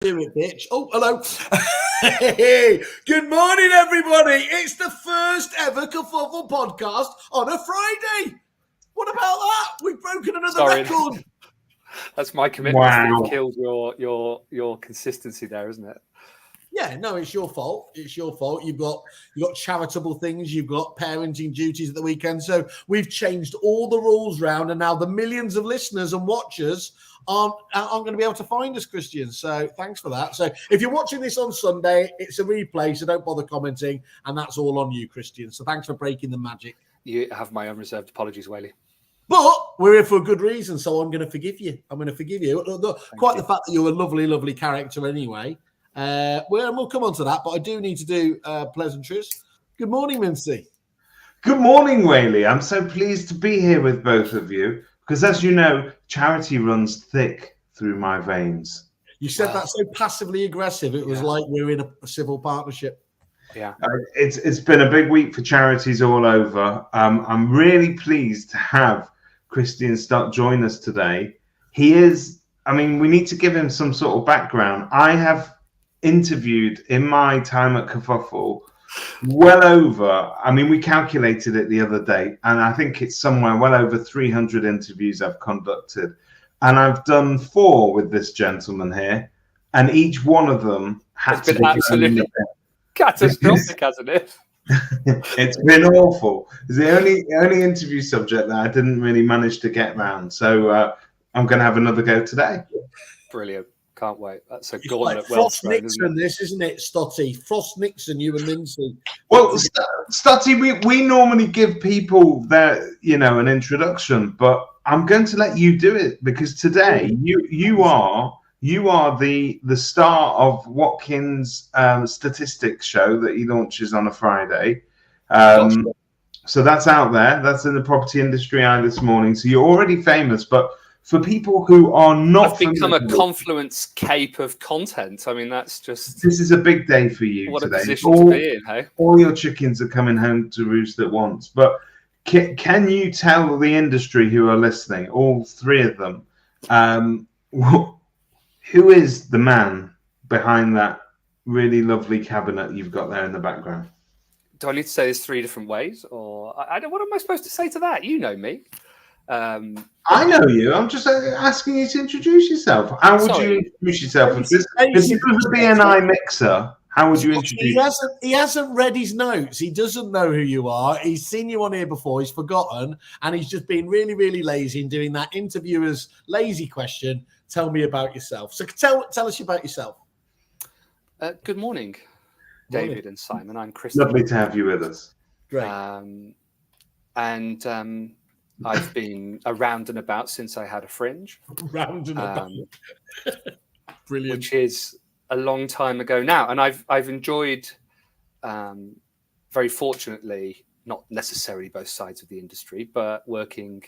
Do it, bitch. Oh, hello. Hey, good morning, everybody. It's the first ever Kerfuffle podcast on a Friday. What about that? We've broken another record. That's my commitment. Wow. You've killed your consistency there, isn't it? Yeah, no, it's your fault. It's your fault. You've got charitable things. You've got parenting duties at the weekend. So we've changed all the rules round, and now the millions of listeners and watchers aren't going to be able to find us, Kristian. So thanks for that. So if you're watching this on Sunday, it's a replay, so don't bother commenting, and that's all on you, Kristian. So thanks for breaking the magic. You have my unreserved apologies, Whaley. But we're here for a good reason, so I'm going to forgive you. Quite the fact that you're a lovely, lovely character anyway. We'll come on to that, but I do need to do pleasantries. Good morning, Mincy. Good morning, Whaley. I'm so pleased to be here with both of you because, as you know, charity runs thick through my veins. You said that so passively aggressive. It was like we're in a civil partnership. Yeah, it's been a big week for charities all over. I'm really pleased to have Kristian Stott join us today. He is, we need to give him some sort of background. I have interviewed in my time at Kerfuffle well over, we calculated it the other day, and I think it's somewhere well over 300 interviews I've conducted. And I've done 4 with this gentleman here, and each one of them had to be absolutely catastrophic, hasn't it? It's been awful. It's the only interview subject that I didn't really manage to get round. So I'm going to have another go today. Brilliant. Can't wait. That's a gauntlet. Like Frost Nixon, this isn't it, Stotty? Frost Nixon, you and Mincy. Well, Stotty, we normally give people their, an introduction, but I'm going to let you do it because today you are the star of Watkins' statistics show that he launches on a Friday. So that's out there. That's in the property industry eye this morning. So you're already famous, but for people who are not, I've become a Confluence cape of content. That's just. This is a big day for you what today. A position to be in, hey? All your chickens are coming home to roost at once. But can you tell the industry who are listening, all 3 of them, who is the man behind that really lovely cabinet you've got there in the background? Do I need to say this 3 different ways, or what am I supposed to say to that? You know me. I know you. I'm just asking you to introduce yourself. How would you introduce yourself? If this was a BNI mixer, how would you introduce? He hasn't read his notes. He doesn't know who you are. He's seen you on here before. He's forgotten, and he's just been really, really lazy in doing that interviewer's lazy question. Tell me about yourself. So tell us about yourself. Good morning, David and Simon. I'm Kristian. Lovely to have you with us. Great. I've been around and about since I had a fringe. Round and about. Brilliant. Which is a long time ago now. And I've enjoyed, very fortunately, not necessarily both sides of the industry, but working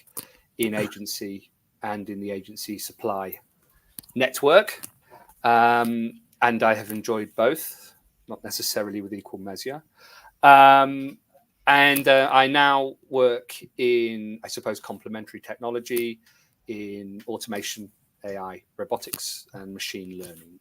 in agency and in the agency supply network. And I have enjoyed both, not necessarily with equal measure. And I now work in, I suppose, complementary technology, in automation, AI, robotics, and machine learning.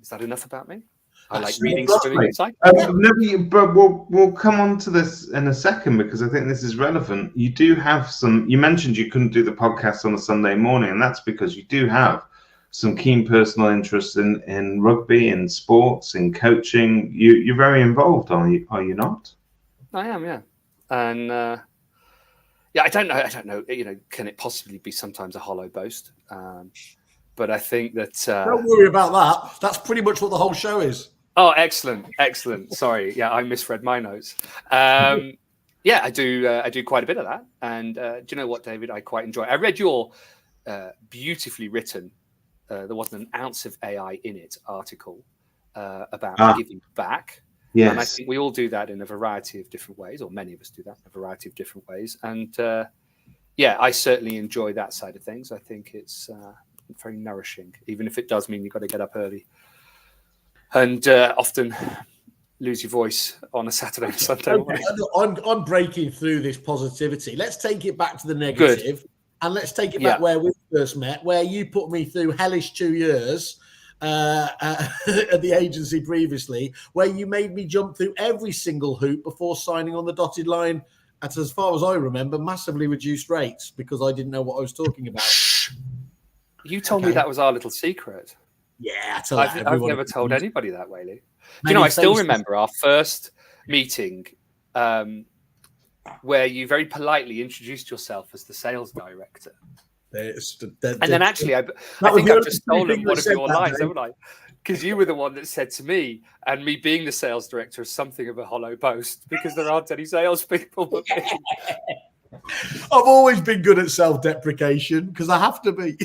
Is that enough about me? I like reading stuff inside. But we'll come on to this in a second because I think this is relevant. You do have some. You mentioned you couldn't do the podcast on a Sunday morning, and that's because you do have some keen personal interests in rugby, in sports, in coaching. You're very involved, are you not? I am, yeah. And I don't know. Can it possibly be sometimes a hollow boast? But I think that don't worry about that. That's pretty much what the whole show is. Oh, excellent. Sorry, yeah, I misread my notes. I do quite a bit of that. And do you know what, David? I quite enjoy it. I read your beautifully written, there wasn't an ounce of AI in it, article about giving back. Yes. And I think we all do that in a variety of different ways, or many of us do that in a variety of different ways. And I certainly enjoy that side of things. I think it's very nourishing, even if it does mean you've got to get up early and often lose your voice on a Saturday or Sunday morning. I'm breaking through this positivity. Let's take it back to the negative. And let's take it back where we first met, where you put me through hellish 2 years at the agency previously, where you made me jump through every single hoop before signing on the dotted line at, as far as I remember, massively reduced rates because I didn't know what I was talking about. You told me that was our little secret. Yeah, I've never told anybody that, Whaley. Do you know, I still remember our first meeting where you very politely introduced yourself as the sales director. And then actually, I think I've just stolen one of your lines, haven't I? Because you were the one that said to me, and me being the sales director is something of a hollow boast because there aren't any salespeople but me. I've always been good at self-deprecation because I have to be.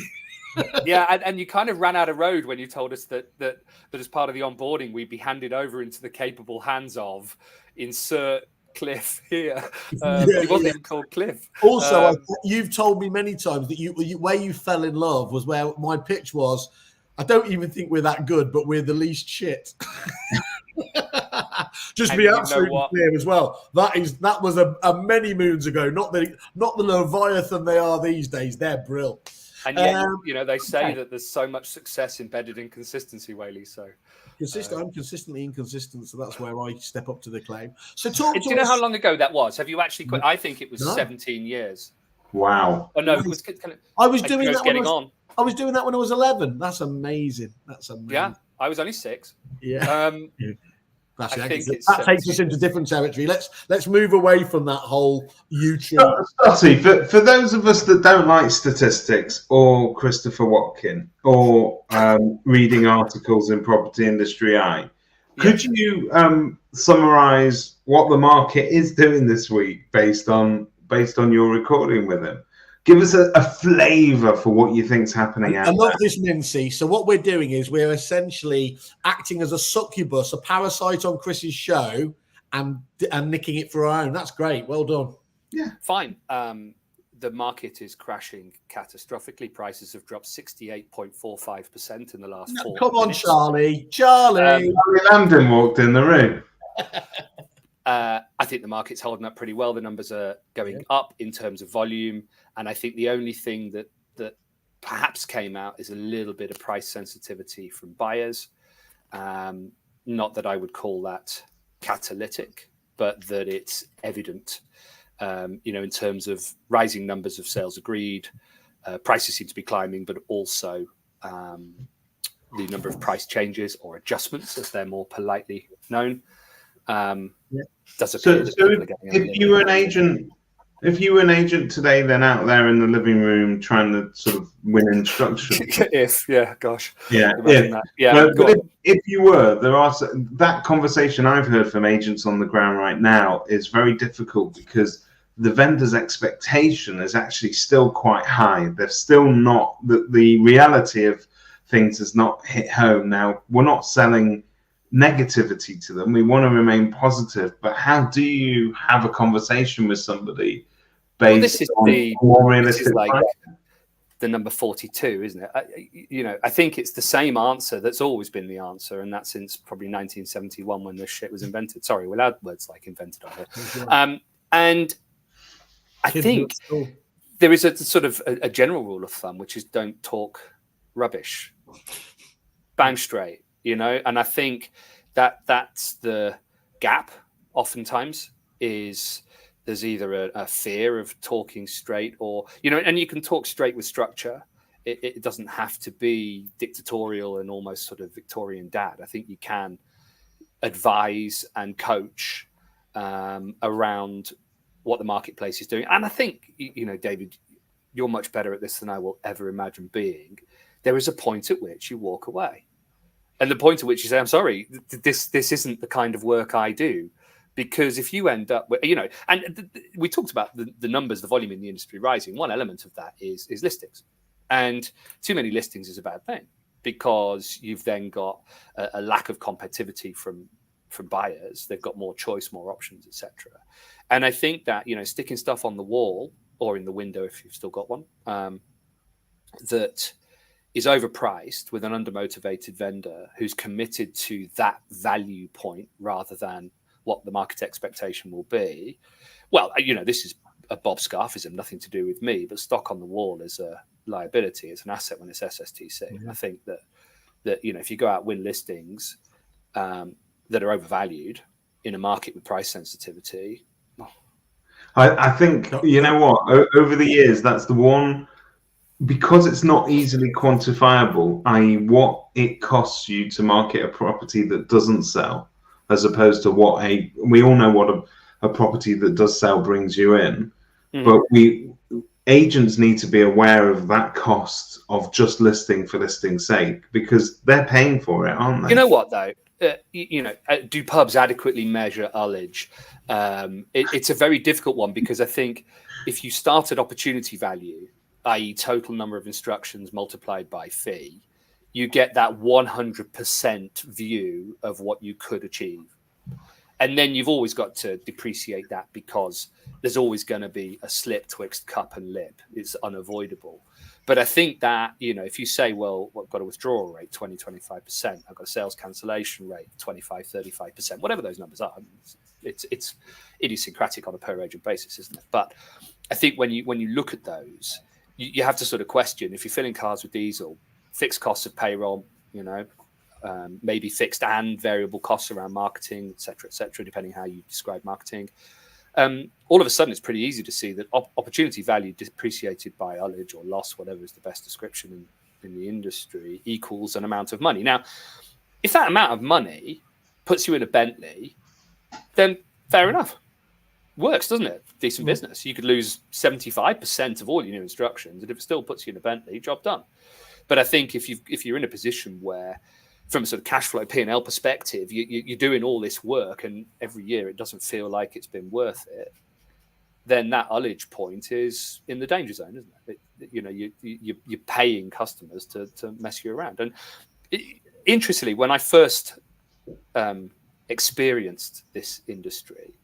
Yeah, and you kind of ran out of road when you told us that as part of the onboarding, we'd be handed over into the capable hands of insert Cliff here. But he wasn't even called Cliff. Also, you've told me many times that you where you fell in love was where my pitch was. I don't even think we're that good, but we're the least shit. Just to be absolutely clear as well. That was a many moons ago. Not the Leviathan they are these days. They're brill. And yet, they say that there's so much success embedded in consistency, Whaley. So I'm consistently inconsistent, so that's where I step up to the claim. So do you know how long ago that was? Have you actually quit? I think it was 17 years. Wow. Oh no, it was I was doing that getting on. I was doing that when I was 11. That's amazing. Yeah, I was only 6. Yeah. I think that takes us into different territory. Let's move away from that whole YouTube. Stotty, for those of us that don't like statistics or Christopher Watkin or reading articles in Property Industry Eye, could you summarise what the market is doing this week based on your recording with him? Give us a flavour for what you think's happening out there. I love this, Mincy. So what we're doing is we're essentially acting as a succubus, a parasite on Chris's show, and nicking it for our own. That's great. Well done. Yeah. Fine. The market is crashing catastrophically. Prices have dropped 68.45% in the last 4 Come on, minutes. Charlie. Charlie Lambden walked in the room. I think the market's holding up pretty well. The numbers are going up in terms of volume. And I think the only thing that perhaps came out is a little bit of price sensitivity from buyers. Not that I would call that catalytic, but that it's evident, in terms of rising numbers of sales agreed. Prices seem to be climbing, but also the number of price changes or adjustments, as they're more politely known. Does appear that people are getting if you were an agent... If you were an agent today, then out there in the living room trying to sort of win instructions. But if you were, there are that conversation I've heard from agents on the ground right now is very difficult because the vendor's expectation is actually still quite high. They're still not the reality of things has not hit home. Now we're not selling negativity to them. We want to remain positive, but how do you have a conversation with somebody? This is like the number 42, isn't it? I think it's the same answer that's always been the answer, and that's since probably 1971 when this shit was invented. Sorry, we'll add words like invented on it. And I think there is a sort of a general rule of thumb, which is don't talk rubbish, bang straight, And I think that's the gap. Oftentimes is there's either a fear of talking straight or, and you can talk straight with structure. It doesn't have to be dictatorial and almost sort of Victorian dad. I think you can advise and coach around what the marketplace is doing. And I think, David, you're much better at this than I will ever imagine being. There is a point at which you walk away. And the point at which you say, I'm sorry, this isn't the kind of work I do. Because if you end up with, and we talked about the numbers, the volume in the industry rising. One element of that is listings. And too many listings is a bad thing because you've then got a lack of competitivity from buyers. They've got more choice, more options, etc. And I think that, sticking stuff on the wall or in the window, if you've still got one, that is overpriced with an undermotivated vendor who's committed to that value point rather than what the market expectation will be. Well, this is a Bob Scarfism, nothing to do with me, but stock on the wall is a liability, it's an asset when it's SSTC. Mm-hmm. I think that that, if you go out win listings that are overvalued in a market with price sensitivity. I think, you know what, over the years, that's the one, because it's not easily quantifiable, i.e. what it costs you to market a property that doesn't sell, as opposed to we all know what a property that does sell brings you in. But agents need to be aware of that cost of just listing for listing's sake, because they're paying for it, aren't they? You know what, though? Do pubs adequately measure ullage? It's a very difficult one, because I think if you start at opportunity value, i.e. total number of instructions multiplied by fee, you get that 100% view of what you could achieve. And then you've always got to depreciate that, because there's always going to be a slip twixt cup and lip. It's unavoidable. But I think that, if you say, well, I've got a withdrawal rate, 20, 25%, I've got a sales cancellation rate, 25, 35%, whatever those numbers are, it's idiosyncratic on a per agent basis, isn't it? But I think when you look at those, you have to sort of question, if you're filling cars with diesel, fixed costs of payroll, maybe fixed and variable costs around marketing, et cetera, depending how you describe marketing. All of a sudden, it's pretty easy to see that opportunity value depreciated by ullage or loss, whatever is the best description in the industry, equals an amount of money. Now, if that amount of money puts you in a Bentley, then fair enough. Works, doesn't it? Decent business. You could lose 75% of all your new instructions, and if it still puts you in a Bentley, job done. But I think if you're in a position where, from a sort of cash flow P&L perspective, you're doing all this work and every year it doesn't feel like it's been worth it, then that ullage point is in the danger zone, isn't it? You're paying customers to mess you around. And interestingly, when I first experienced this industry,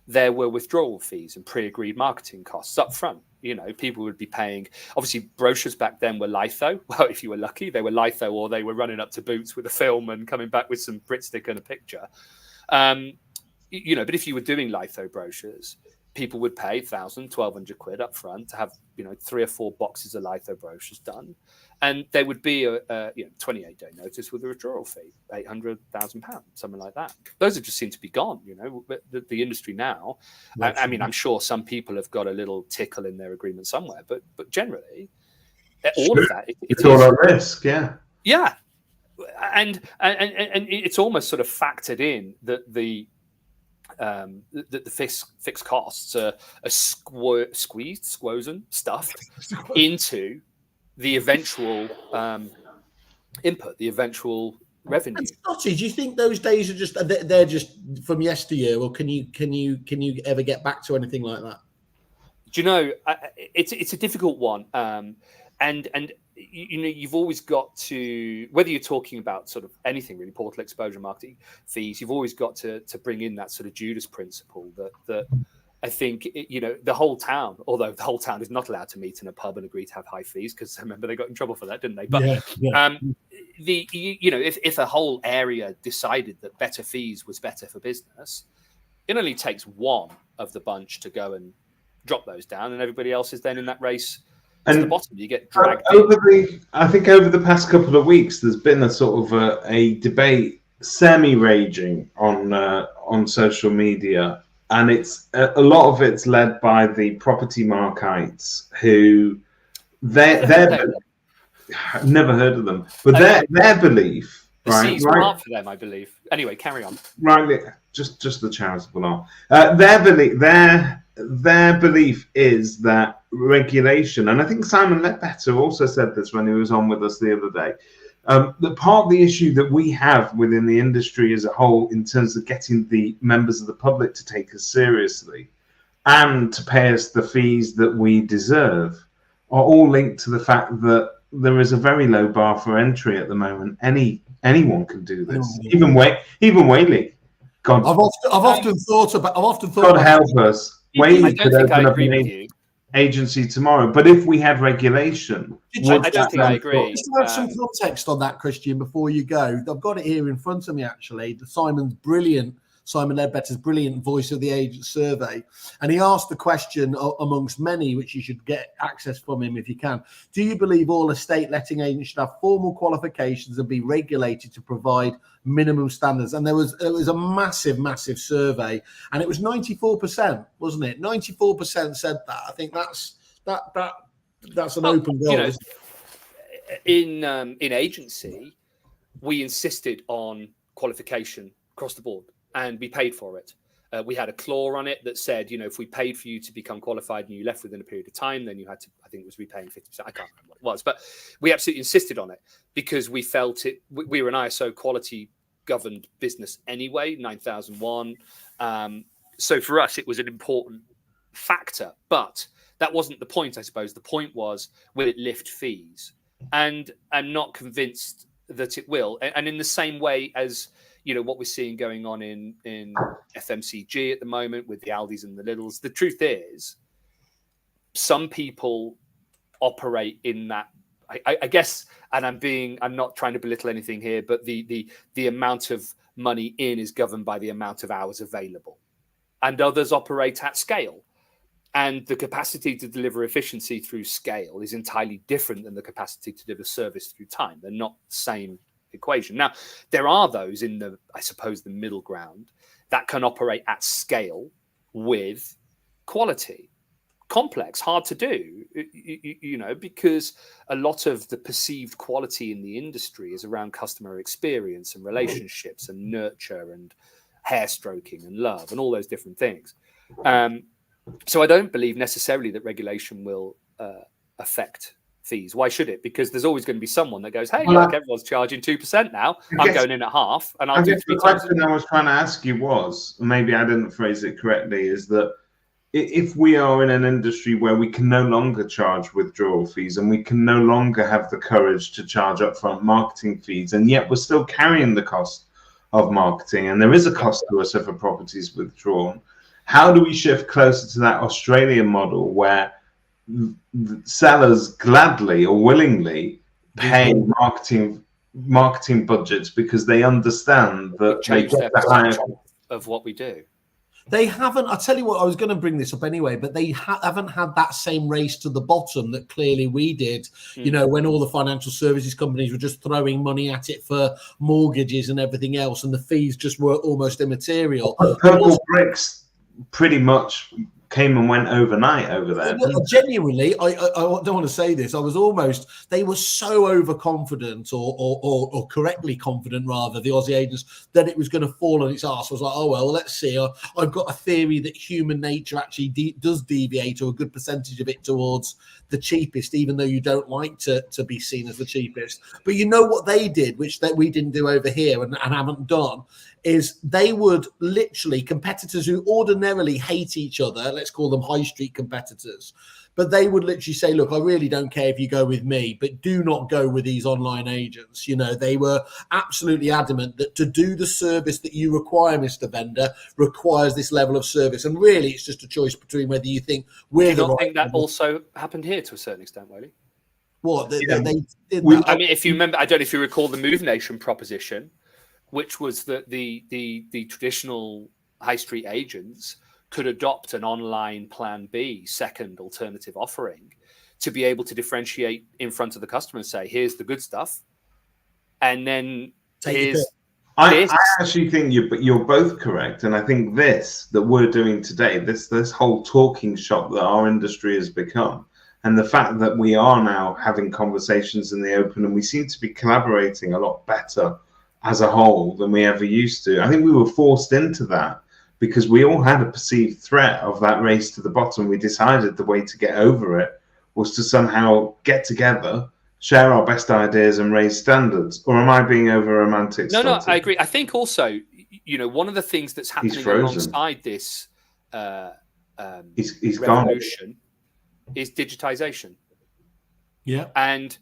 there were withdrawal fees and pre-agreed marketing costs up front. People would be paying. Obviously, brochures back then were litho. Well, if you were lucky, they were litho, or they were running up to Boots with a film and coming back with some Brit stick and a picture. But if you were doing litho brochures, people would pay 1,000, 1,200 quid up front to have 3 or 4 boxes of litho brochures done, and there would be a 28-day notice with a withdrawal fee, £800,000, something like that. Those have just seemed to be gone. The industry now. I mean, I'm sure some people have got a little tickle in their agreement somewhere, but generally, all of that it's all at risk. Yeah, and it's almost sort of factored in that the fixed costs are stuffed into the eventual input, the eventual revenue. And Stotty, do you think those days are they're just from yesteryear, or can you ever get back to anything like that? Do you know, it's a difficult one, and you've always got to, whether you're talking about sort of anything really, portal exposure, marketing fees, you've always got to bring in that sort of Judas principle that I think, the whole town, although the whole town is not allowed to meet in a pub and agree to have high fees, because I remember they got in trouble for that, didn't they? But if a whole area decided that better fees was better for business, it only takes one of the bunch to go and drop those down, and everybody else is then in that race to the bottom. You get dragged I think over the past couple of weeks, there's been a sort of a debate semi-raging on social media. And it's a lot of it's led by the property markites, who I've never heard of them, but their belief, right? Smart for them, I believe. Anyway, carry on. Right, just the charitable arm. Their belief is that regulation, and I think Simon Ledbetter also said this when he was on with us the other day. The part of the issue that we have within the industry as a whole, in terms of getting the members of the public to take us seriously and to pay us the fees that we deserve, are all linked to the fact that there is a very low bar for entry at the moment. Anyone can do this, even Whaley. God, I've often thought. God help us. Whaley could open up an agency tomorrow, but if we had regulation, I don't think I agree. Just to have some context on that, Kristian, before you go. I've got it here in front of me, actually. Simon's brilliant Simon Ledbetter's brilliant Voice of the Agent survey. And he asked the question amongst many, which you should get access from him if you can. Do you believe all estate letting agents should have formal qualifications and be regulated to provide minimum standards? And it was a massive survey, and it was 94%, wasn't it? 94% said that. I think that's an open goal. In agency, we insisted on qualification across the board, and we paid for it. We had a clause on it that said, if we paid for you to become qualified and you left within a period of time, then you had to, I think it was repaying 50%. I can't remember what it was, but we absolutely insisted on it because we felt it. We were an ISO quality governed business anyway, 9001. So for us, it was an important factor, but that wasn't the point, I suppose. The point was, will it lift fees? And I'm not convinced that it will. And in the same way as, what we're seeing going on in FMCG at the moment with the Aldis and the Lidls, the truth is some people operate in that, I guess, and I'm not trying to belittle anything here, but the amount of money in is governed by the amount of hours available. And others operate at scale. And the capacity to deliver efficiency through scale is entirely different than the capacity to deliver service through time. They're not the same equation. Now, there are those in the middle ground that can operate at scale with quality. Complex, hard to do, because a lot of the perceived quality in the industry is around customer experience and relationships and nurture and hair stroking and love and all those different things. So I don't believe necessarily that regulation will affect fees. Why should it? Because there's always going to be someone that goes, hey, look, everyone's charging 2% now. I'm going in at half, and I'll do 3 times. The question I was trying to ask you was, maybe I didn't phrase it correctly, is that if we are in an industry where we can no longer charge withdrawal fees and we can no longer have the courage to charge upfront marketing fees, and yet we're still carrying the cost of marketing, and there is a cost to us if a property is withdrawn, how do we shift closer to that Australian model where sellers gladly or willingly pay marketing budgets because they understand that they get the higher of what we do? They haven't. I'll tell you what, I was going to bring this up anyway, but they haven't had that same race to the bottom that clearly we did, when all the financial services companies were just throwing money at it for mortgages and everything else, and the fees just were almost immaterial. Purple bricks pretty much came and went overnight over there. Genuinely, I don't want to say this. They were so overconfident or correctly confident, rather, the Aussie agents, that it was going to fall on its arse. I was like, oh, well, let's see. I've got a theory that human nature actually does deviate, or a good percentage of it, towards the cheapest, even though you don't like to be seen as the cheapest. But you know what they did, which that we didn't do over here and haven't done, is they would literally, competitors who ordinarily hate each other, let's call them high street competitors, but they would literally say, look, I really don't care if you go with me, but do not go with these online agents. They were absolutely adamant that to do the service that you require, Mr. Vendor, requires this level of service. And really, it's just a choice between whether you think we're the right. I think that also happened here to a certain extent, Wiley. What? They did I mean, if you remember, I don't know if you recall the Move Nation proposition, which was that the traditional high street agents could adopt an online plan B, second alternative offering, to be able to differentiate in front of the customer and say, here's the good stuff, and then here's I actually think you're both correct, and I think this that we're doing today, this whole talking shop that our industry has become, and the fact that we are now having conversations in the open, and we seem to be collaborating a lot better as a whole than we ever used to. I think we were forced into that because we all had a perceived threat of that race to the bottom. We decided the way to get over it was to somehow get together, share our best ideas, and raise standards. Or am I being over romantic? No, I agree. I think also, one of the things that's happening alongside this he's revolution is digitization. Yeah. And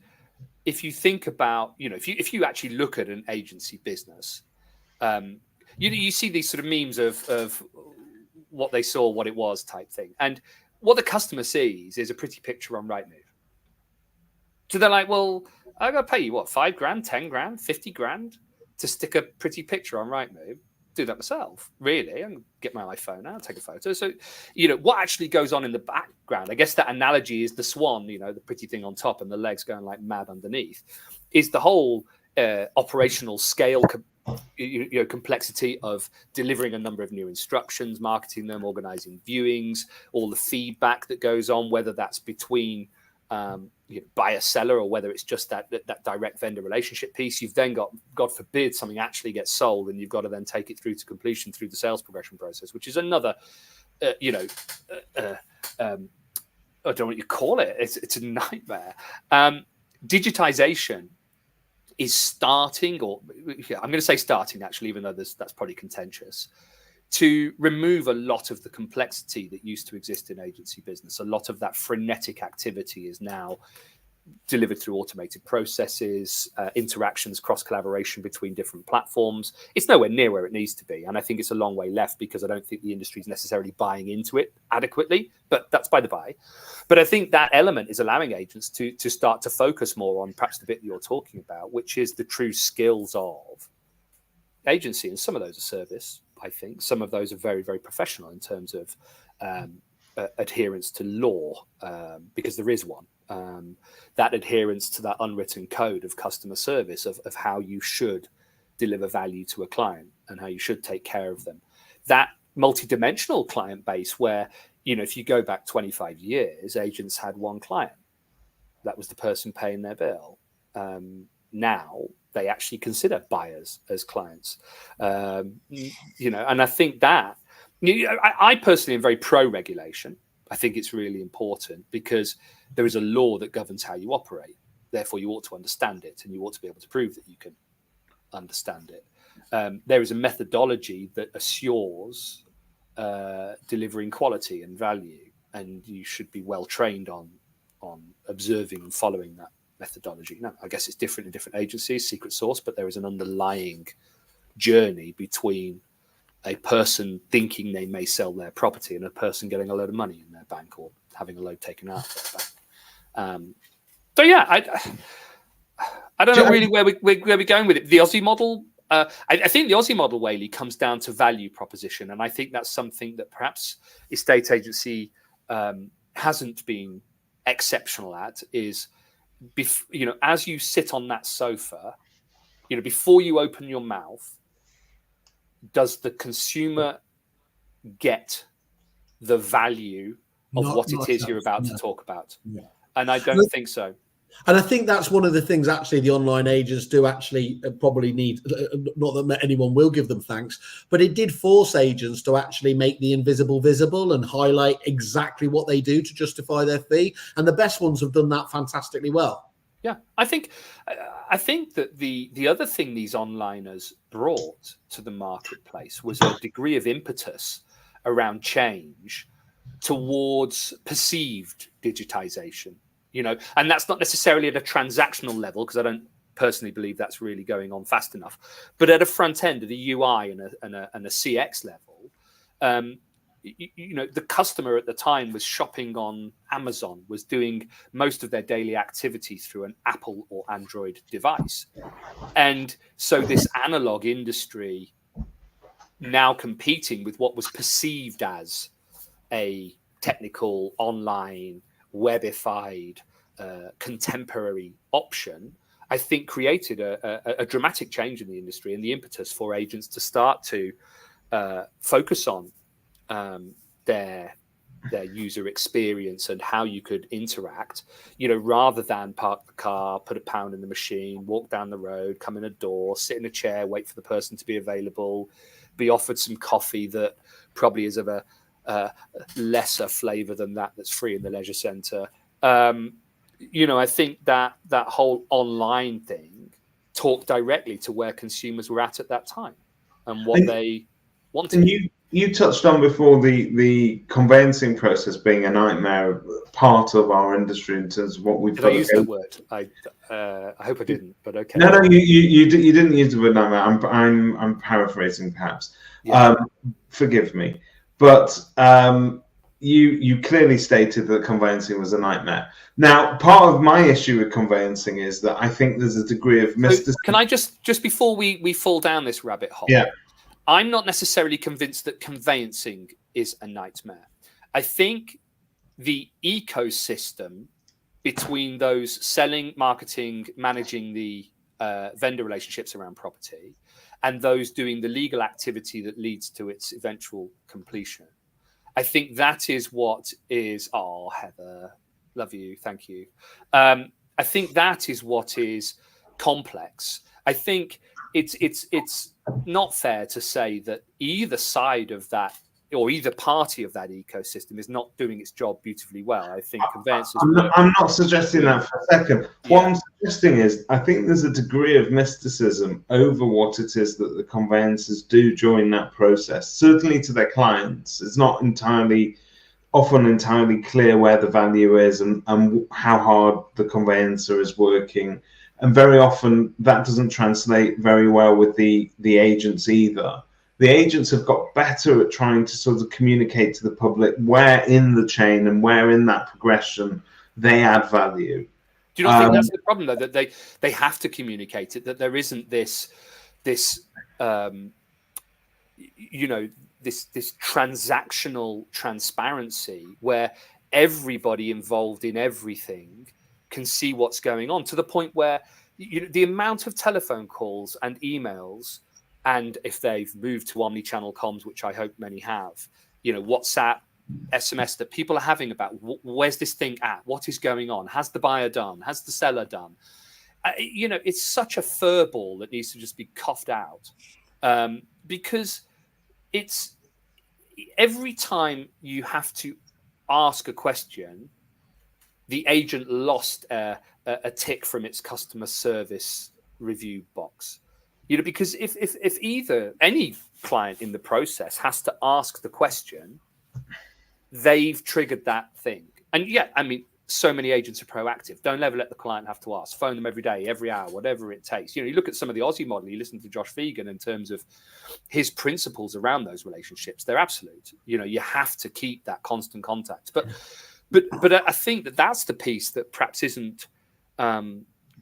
if you think about, if you actually look at an agency business, you see these sort of memes of what they saw, what it was type thing. And what the customer sees is a pretty picture on Rightmove. So they're like, well, I'm going to pay you, what, 5 grand, 10 grand, 50 grand to stick a pretty picture on Rightmove? do that myself, really. I can get my iPhone out, take a photo. So, what actually goes on in the background, I guess that analogy is the swan, the pretty thing on top and the legs going like mad underneath, is the whole operational scale, complexity of delivering a number of new instructions, marketing them, organizing viewings, all the feedback that goes on, whether that's between buyer seller or whether it's just that direct vendor relationship piece. You've then got, God forbid, something actually gets sold, and you've got to then take it through to completion through the sales progression process, which is another, I don't know what you call it. It's a nightmare. Digitization is starting, or I'm going to say starting actually, even though that's probably contentious, to remove a lot of the complexity that used to exist in agency business. A lot of that frenetic activity is now delivered through automated processes, interactions, cross-collaboration between different platforms. It's nowhere near where it needs to be. And I think it's a long way left because I don't think the industry is necessarily buying into it adequately, but that's by the by. But I think that element is allowing agents to start to focus more on perhaps the bit that you're talking about, which is the true skills of agency. And some of those are service, I think. Some of those are very, very professional in terms of adherence to law, because there is one. That adherence to that unwritten code of customer service, of how you should deliver value to a client and how you should take care of them. That multidimensional client base where, if you go back 25 years, agents had one client. That was the person paying their bill. Now they actually consider buyers as clients, and I think that, I personally am very pro-regulation. I think it's really important because there is a law that governs how you operate. Therefore, you ought to understand it, and you ought to be able to prove that you can understand it. There is a methodology that assures delivering quality and value, and you should be well trained on observing and following that methodology. Now, I guess it's different in different agencies, secret sauce, but there is an underlying journey between a person thinking they may sell their property and a person getting a load of money in their bank or having a load taken out of their bank. So yeah, I don't know really where we're going with it. The Aussie model, I think the Aussie model, Whaley, comes down to value proposition, and I think that's something that perhaps estate agency hasn't been exceptional at. Is as you sit on that sofa, before you open your mouth, does the consumer get the value of what it is you're about to talk about? Yeah. And I don't think so. And I think that's one of the things actually the online agents do actually probably need, not that anyone will give them thanks, but it did force agents to actually make the invisible visible and highlight exactly what they do to justify their fee. And the best ones have done that fantastically well. Yeah, I think that the other thing these onliners brought to the marketplace was a degree of impetus around change towards perceived digitization, and that's not necessarily at a transactional level, because I don't personally believe that's really going on fast enough, but at a front end, at a UI and a CX level, the customer at the time was shopping on Amazon, was doing most of their daily activity through an Apple or Android device. And so this analog industry now competing with what was perceived as a technical, online, webified, contemporary option, I think created a dramatic change in the industry, and the impetus for agents to start to focus on their user experience and how you could interact, rather than park the car, put £1 in the machine, walk down the road, come in a door, sit in a chair, wait for the person to be available, be offered some coffee that probably is of a lesser flavour than that's free in the leisure centre. I think that whole online thing talked directly to where consumers were at that time and what they wanted. And you touched on before the conveyancing process being a nightmare part of our industry in terms of what we've Did got. I use that word? I hope I didn't, but okay. No, you didn't use the word nightmare. I'm paraphrasing perhaps. Yeah. Forgive me, but you clearly stated that conveyancing was a nightmare. Now, part of my issue with conveyancing is that I think there's a degree of mysticism. Can I just before we fall down this rabbit hole? Yeah. I'm not necessarily convinced that conveyancing is a nightmare. I think the ecosystem between those selling, marketing, managing the vendor relationships around property and those doing the legal activity that leads to its eventual completion, I think that is what is, oh, Heather, love you, thank you. I think that is what is complex. I think it's not fair to say that either side of that or either party of that ecosystem is not doing its job beautifully well. I think conveyancers... I'm not suggesting that for a second. What I'm suggesting is I think there's a degree of mysticism over what it is that the conveyancers do during that process. Certainly to their clients, it's not often entirely clear where the value is and how hard the conveyancer is working. And very often that doesn't translate very well with the agents either. The agents have got better at trying to sort of communicate to the public where in the chain and where in that progression they add value. Do you not think that's the problem, though, that they have to communicate it, that there isn't this transactional transparency where everybody involved in everything can see what's going on, to the point where the amount of telephone calls and emails, and if they've moved to omni-channel comms, which I hope many have, WhatsApp, SMS that people are having about where's this thing at? What is going on? Has the buyer done? Has the seller done? It's such a furball that needs to just be coughed out, because it's every time you have to ask a question, the agent lost a tick from its customer service review box. Because if either any client in the process has to ask the question, they've triggered that thing. And so many agents are proactive. Don't ever let the client have to ask. Phone them every day, every hour, whatever it takes. You look at some of the Aussie model, you listen to Josh Fegan in terms of his principles around those relationships. They're absolute. You have to keep that constant contact. But I think that's the piece that perhaps isn't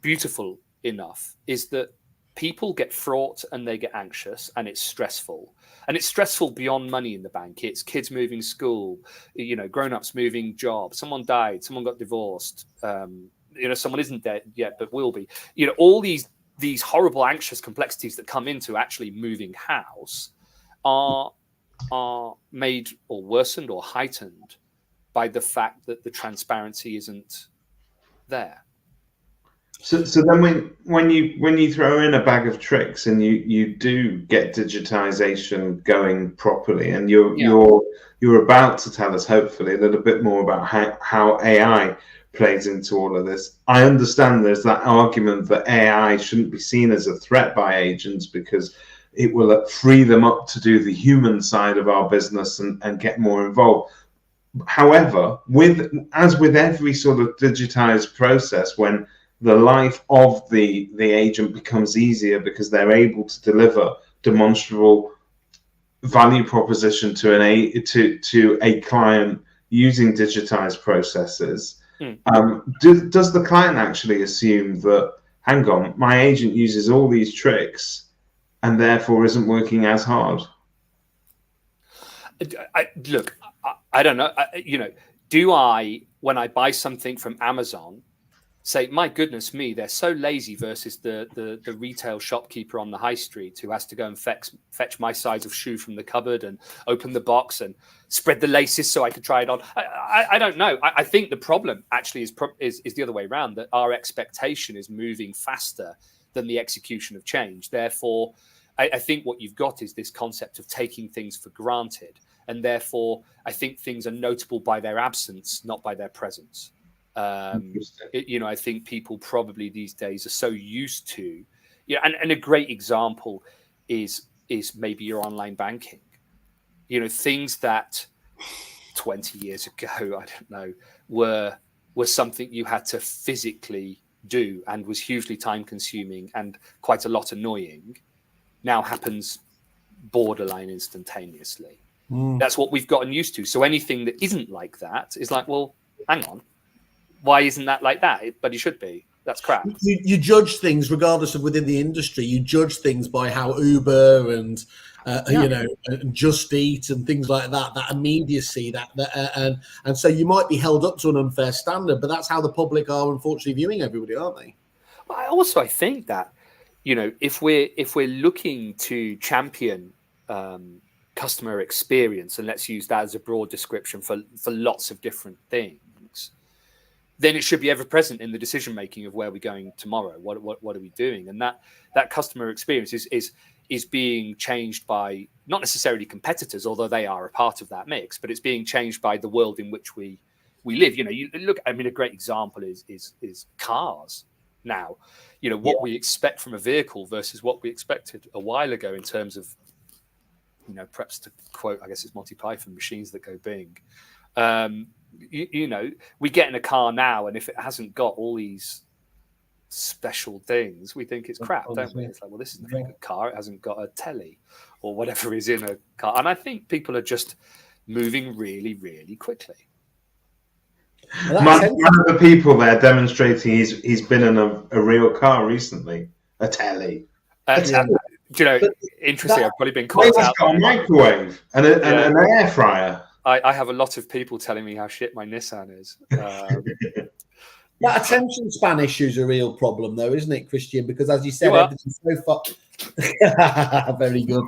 beautiful enough, is that people get fraught and they get anxious and it's stressful. And it's stressful beyond money in the bank. It's kids moving school, grown-ups moving jobs. Someone died, someone got divorced. Someone isn't dead yet, but will be. All these horrible anxious complexities that come into actually moving house are made or worsened or heightened by the fact that the transparency isn't there. So then when you throw in a bag of tricks and you do get digitization going properly, and you're about to tell us hopefully a little bit more about how AI plays into all of this. I understand there's that argument that AI shouldn't be seen as a threat by agents because it will free them up to do the human side of our business and get more involved. However, as with every sort of digitized process, when the life of the agent becomes easier because they're able to deliver demonstrable value proposition to a client using digitized processes, does the client actually assume that, hang on, my agent uses all these tricks and therefore isn't working as hard? I don't know. Do I, when I buy something from Amazon, say, my goodness me, they're so lazy versus the retail shopkeeper on the high street who has to go and fetch my size of shoe from the cupboard and open the box and spread the laces so I can try it on? I don't know. I think the problem actually is the other way around, that our expectation is moving faster than the execution of change. Therefore, I think what you've got is this concept of taking things for granted. And therefore, I think things are notable by their absence, not by their presence. I think people probably these days are so used to, and a great example is maybe your online banking. Things that 20 years ago, I don't know, were something you had to physically do and was hugely time consuming and quite a lot annoying, now happens borderline instantaneously. That's what we've gotten used to. So anything that isn't like that is like, well, hang on. Why isn't that like that? But it should be. That's crap. You judge things regardless of within the industry. You judge things by how Uber and and Just Eat and things like that immediacy, and so you might be held up to an unfair standard, but that's how the public are unfortunately viewing everybody, aren't they? I think that, if we're looking to champion customer experience, and let's use that as a broad description for lots of different things, then it should be ever present in the decision making of where we're going tomorrow. What are we doing? And that customer experience is being changed by not necessarily competitors, although they are a part of that mix, but it's being changed by the world in which we live. You look. I mean, a great example is cars now. What we expect from a vehicle versus what we expected a while ago in terms of, perhaps to quote, I guess it's Monty Python, machines that go bing. We get in a car now, and if it hasn't got all these special things, we think it's crap, don't we? It's like, well, this isn't a very good car. It hasn't got a telly or whatever is in a car. And I think people are just moving really, really quickly. One of the people there demonstrating he's been in a real car recently, a telly. Interesting. I've probably been caught out. Got a microwave and an air fryer. I have a lot of people telling me how shit my Nissan is. That attention span issue is a real problem, though, isn't it, Kristian? Because as you said, everything's so far. Very good.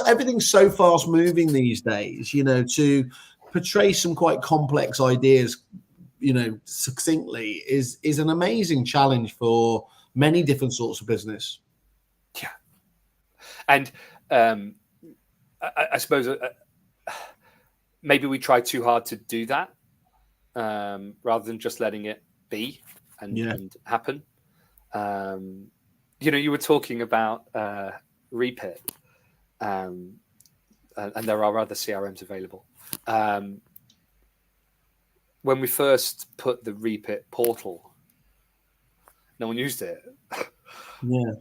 Everything's so fast moving these days. To portray some quite complex ideas, succinctly is an amazing challenge for many different sorts of business. Yeah, and I suppose. Maybe we try too hard to do that rather than just letting it be and happen. You were talking about Repeat, and there are other CRMs available. When we first put the Repeat portal, no one used it. Yeah.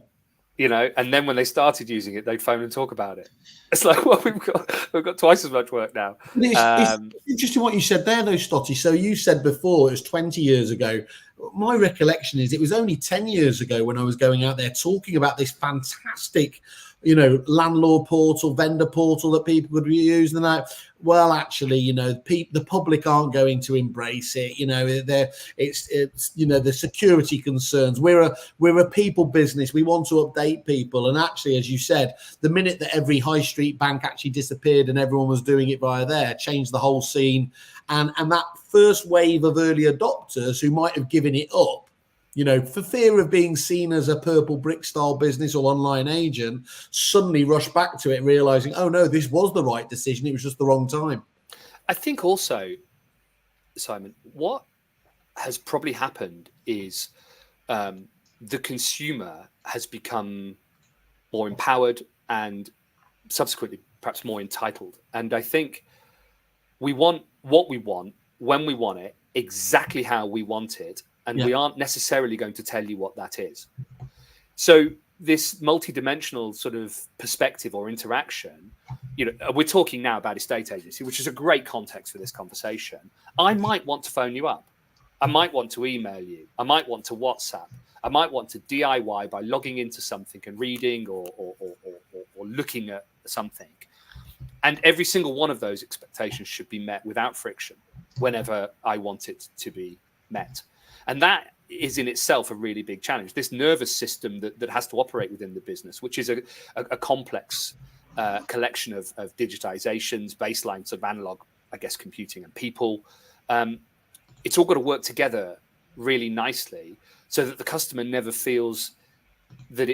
And then when they started using it, they'd phone and talk about it. It's like, well, we've got twice as much work now. It's interesting what you said there, though, Stotty. So you said before it was 20 years ago. My recollection is it was only 10 years ago when I was going out there talking about this fantastic, landlord portal, vendor portal that people could use. And well, actually, the public aren't going to embrace it. It's the security concerns. We're a people business. We want to update people. And actually, as you said, the minute that every high street bank actually disappeared and everyone was doing it via there, changed the whole scene. And that first wave of early adopters who might have given it up, for fear of being seen as a purple brick style business or online agent, suddenly rush back to it, realizing, oh no, this was the right decision. It was just the wrong time. I think also, Simon, what has probably happened is the consumer has become more empowered and subsequently perhaps more entitled. And I think we want what we want, when we want it, exactly how we want it. And we aren't necessarily going to tell you what that is. So this multidimensional sort of perspective or interaction, we're talking now about estate agency, which is a great context for this conversation. I might want to phone you up. I might want to email you. I might want to WhatsApp. I might want to DIY by logging into something and reading or looking at something. And every single one of those expectations should be met without friction whenever I want it to be met. And that is in itself a really big challenge. This nervous system that has to operate within the business, which is a complex collection of digitizations, baselines of analog, I guess, computing and people. It's all got to work together really nicely so that the customer never feels that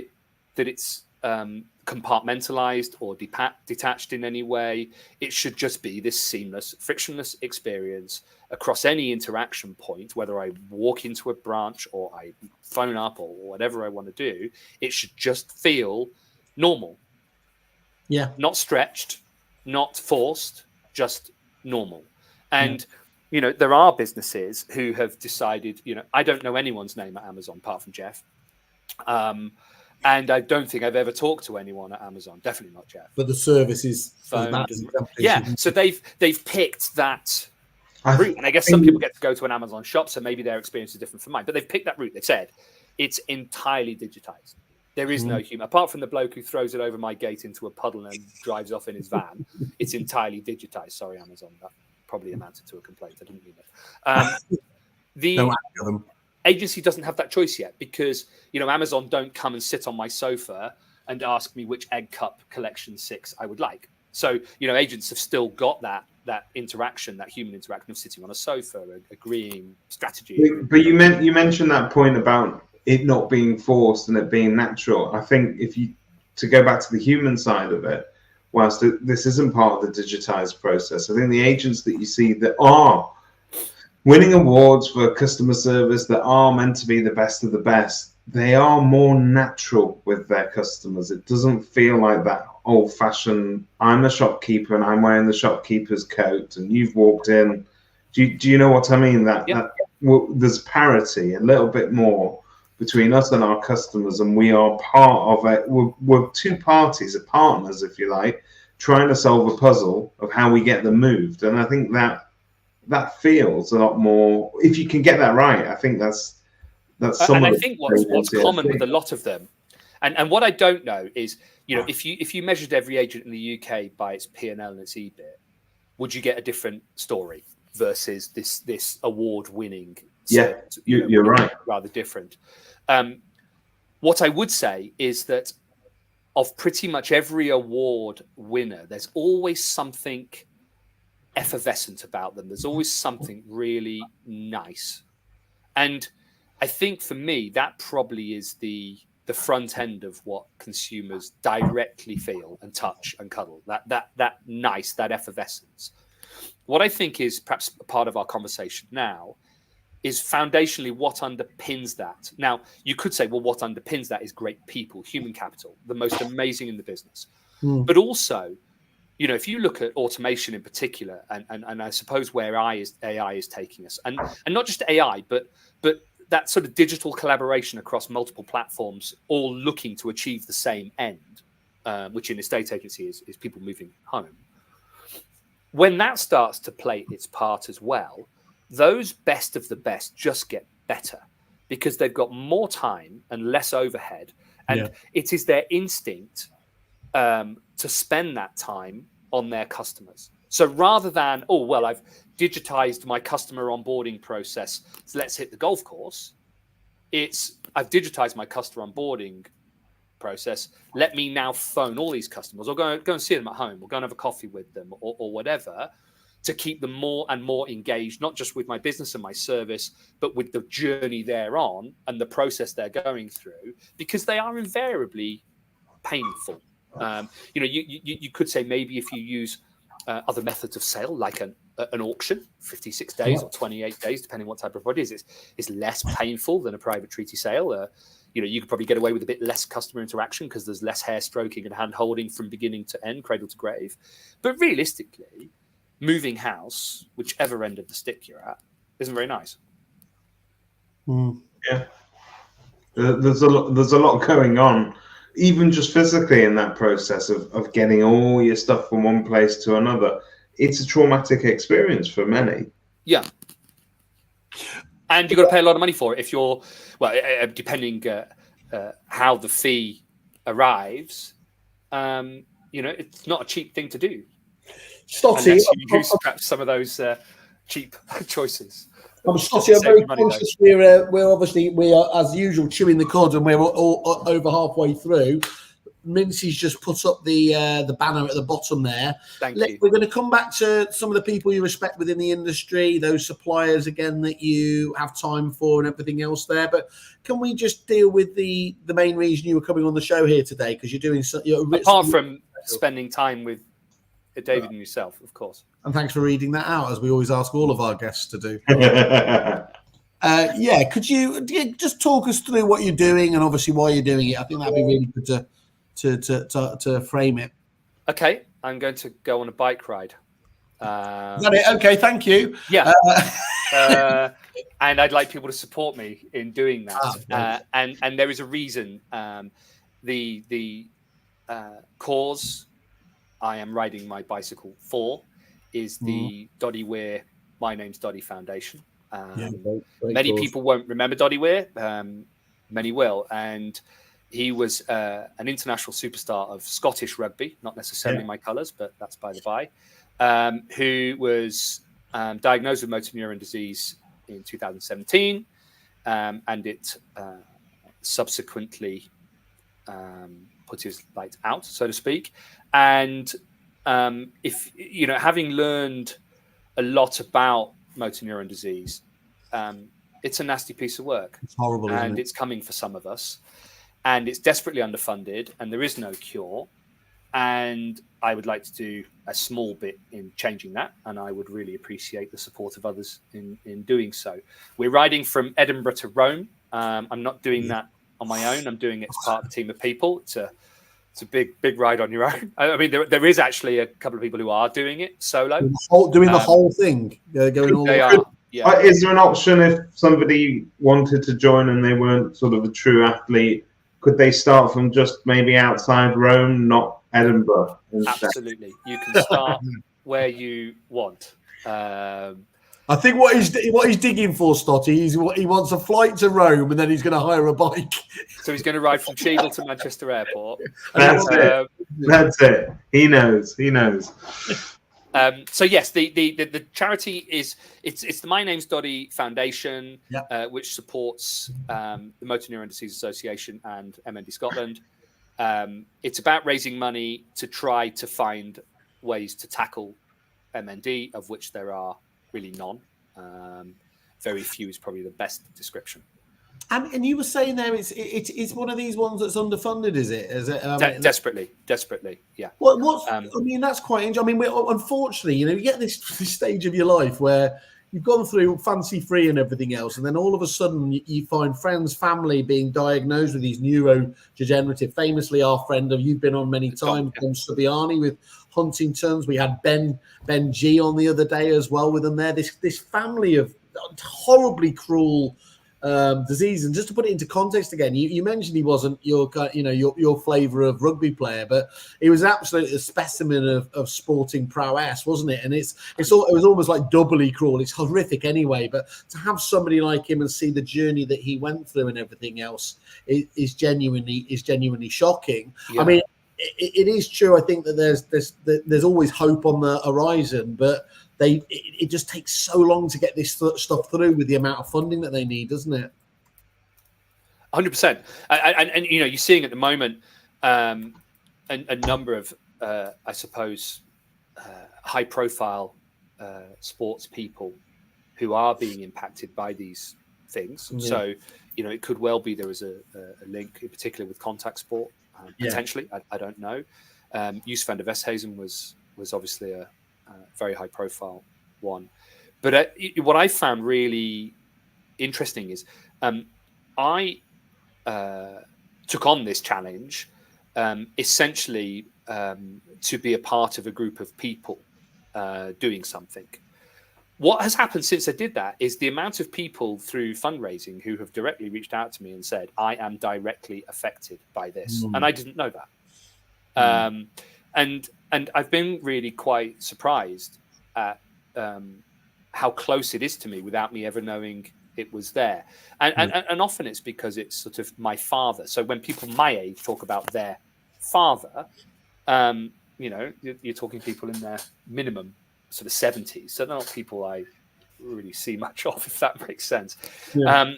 it's compartmentalized or detached in any way. It should just be this seamless, frictionless experience across any interaction point, whether I walk into a branch or I phone up or whatever I want to do. It should just feel normal. Yeah. Not stretched, not forced, just normal. And, there are businesses who have decided, I don't know anyone's name at Amazon apart from Jeff. And I don't think I've ever talked to anyone at Amazon. Definitely not Jeff. But the service is phoned. So they've picked that route. And I guess some people get to go to an Amazon shop, so maybe their experience is different from mine. But they've picked that route. They've said it's entirely digitized. There is no human. Apart from the bloke who throws it over my gate into a puddle and drives off in his van, it's entirely digitized. Sorry, Amazon. That probably amounted to a complaint. I didn't mean it. The agency doesn't have that choice yet because, Amazon don't come and sit on my sofa and ask me which egg cup collection 6 I would like. So, agents have still got that interaction, that human interaction of sitting on a sofa, agreeing strategy. But you mentioned that point about it not being forced and it being natural. I think to go back to the human side of it, whilst this isn't part of the digitized process, I think the agents that you see that are winning awards for customer service, that are meant to be the best of the best, they are more natural with their customers. It doesn't feel like that old-fashioned, I'm a shopkeeper and I'm wearing the shopkeeper's coat and you've walked in. Do you know what I mean? That there's parity a little bit more between us and our customers, and we are part of it. We're two parties, partners, if you like, trying to solve a puzzle of how we get them moved. And I think that feels a lot more. If you can get that right, I think that's some. And I think what's common with a lot of them, and what I don't know is, if you measured every agent in the UK by its P&L and its EBIT, would you get a different story versus this award-winning? Yeah, you're right. Rather different. What I would say is that of pretty much every award winner, there's always something effervescent about them. There's always something really nice. And I think for me, that probably is the front end of what consumers directly feel and touch and cuddle. That nice, that effervescence. What I think is perhaps a part of our conversation now is foundationally what underpins that. Now, you could say, well, what underpins that is great people, human capital, the most amazing in the business. But also, if you look at automation in particular, and I suppose where AI is taking us, and not just AI, but that sort of digital collaboration across multiple platforms, all looking to achieve the same end, which in estate agency is people moving home. When that starts to play its part as well, those best of the best just get better because they've got more time and less overhead. And it is their instinct to spend that time on their customers. So rather than, I've digitized my customer onboarding process, so let's hit the golf course. I've digitized my customer onboarding process. Let me now phone all these customers or go and see them at home or go and have a coffee with them or whatever, to keep them more and more engaged, not just with my business and my service, but with the journey they're on and the process they're going through, because they are invariably painful. You could say maybe if you use other methods of sale, like an auction, 56 days or 28 days, depending what type of product it is, it's less painful than a private treaty sale. You could probably get away with a bit less customer interaction because there's less hair stroking and hand holding from beginning to end, cradle to grave. But realistically, moving house, whichever end of the stick you're at, isn't very nice. Yeah, there's a lot going on, even just physically in that process of getting all your stuff from one place to another. It's a traumatic experience for many. Yeah, and you've got to pay a lot of money for it if you're depending how the fee arrives. It's not a cheap thing to do. Stotty, unless you use perhaps some of those cheap choices. I'm Stotty. I'm very conscious. We're obviously as usual chewing the cud, and we're all over halfway through. Mincy's just put up the banner at the bottom there. Thank you. We're going to come back to some of the people you respect within the industry, those suppliers again that you have time for, and everything else there. But can we just deal with the main reason you were coming on the show here today? Because you're doing apart from spending time with David and yourself, of course. And thanks for reading that out, as we always ask all of our guests to do. Could you just talk us through what you're doing and obviously why you're doing it? I think that'd be really good to frame it. Okay, I'm going to go on a bike ride. Is that it? Okay, thank you. Yeah. And I'd like people to support me in doing that. And there is a reason. The cause I am riding my bicycle for is the Doddy Weir My Name's Doddy Foundation. Very Many cool. people won't remember Doddy Weir. Many will. And he was an international superstar of Scottish rugby, not necessarily my colours, but that's by the by, who was diagnosed with motor neuron disease in 2017, and it subsequently put his light out, so to speak. And if having learned a lot about motor neuron disease, it's a nasty piece of work. It's horrible, and isn't it? it's coming for some of us, and it's desperately underfunded, and there is no cure. And I would like to do a small bit in changing that, and I would really appreciate the support of others in doing so. We're riding from Edinburgh to Rome. I'm not doing that on my own. I'm doing it as part of a team of people. It's a big ride on your own. I mean, there is actually a couple of people who are doing it solo. Doing the whole thing. Going all They the are. Yeah. Is there an option if somebody wanted to join and they weren't sort of a true athlete? Could they start from just maybe outside Rome, not Edinburgh? Absolutely. You can start where you want. I think what he's digging for, Stotty, he wants a flight to Rome, and then he's going to hire a bike. So he's going to ride from Cheadle to Manchester Airport. That's it. That's it. He knows. So yes, the charity is it's the My Name's Doddy Foundation, which supports the Motor Neuron Disease Association and MND Scotland. It's about raising money to try to find ways to tackle MND, of which there are really none. Very few is probably the best description. And you were saying there, it's one of these ones that's underfunded, is it? Desperately, yeah. I mean, that's quite interesting. I mean, unfortunately, you get this stage of your life where you've gone through fancy free and everything else, and then all of a sudden you find friends, family being diagnosed with these neurodegenerative. Famously, our friend, you've been on many times, Tom Subiani with Huntington's. We had Ben G on the other day as well with them there. This family of horribly cruel disease. And just to put it into context again, you mentioned he wasn't your flavour of rugby player, but he was absolutely a specimen of sporting prowess, wasn't it? And it was almost like doubly cruel. It's horrific anyway, but to have somebody like him and see the journey that he went through and everything else is genuinely shocking. Yeah. I mean, it is true. I think that there's always hope on the horizon, but it just takes so long to get this stuff through with the amount of funding that they need, doesn't it? 100%. And you're seeing at the moment a number of, I suppose, high-profile sports people who are being impacted by these things. Yeah. So, it could well be there is a link, in particular with contact sport, potentially. I don't know. Joos van der Westhuizen was obviously a very high profile one. But what I found really interesting is I took on this challenge essentially to be a part of a group of people doing something. What has happened since I did that is the amount of people through fundraising who have directly reached out to me and said, I am directly affected by this. And I didn't know that. And I've been really quite surprised at how close it is to me without me ever knowing it was there. And often it's because it's sort of my father. So when people my age talk about their father, you're talking people in their minimum sort of 70s. So they're not people I really see much of, if that makes sense. Yeah.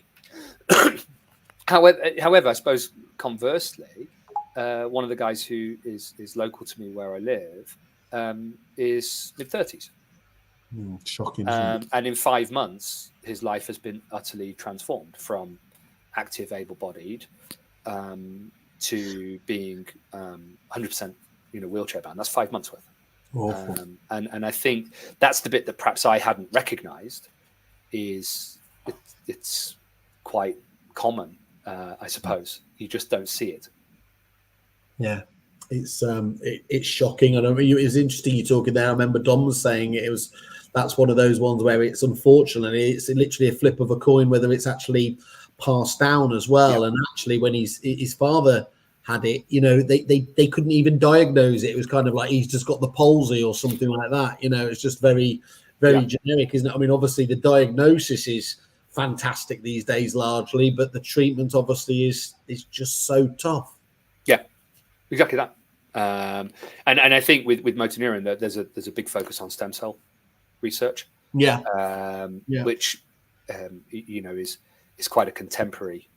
However, I suppose conversely, one of the guys who is local to me where I live is mid-30s. Shocking. And in 5 months, his life has been utterly transformed from active, able-bodied to being 100% wheelchair bound. That's 5 months worth. And I think that's the bit that perhaps I hadn't recognised is it's quite common, I suppose. You just don't see it. Yeah, it's shocking. And it was interesting you talking there. I remember Dom was saying that's one of those ones where it's unfortunate. It's literally a flip of a coin whether it's actually passed down as well. Yeah. And actually, when his father had it, they couldn't even diagnose it. It was kind of like he's just got the palsy or something like that. It's just very, very generic, isn't it? I mean, obviously the diagnosis is fantastic these days largely, but the treatment obviously is just so tough. Yeah, exactly that. And I think with motor neuron, there's a big focus on stem cell research. Which is quite a contemporary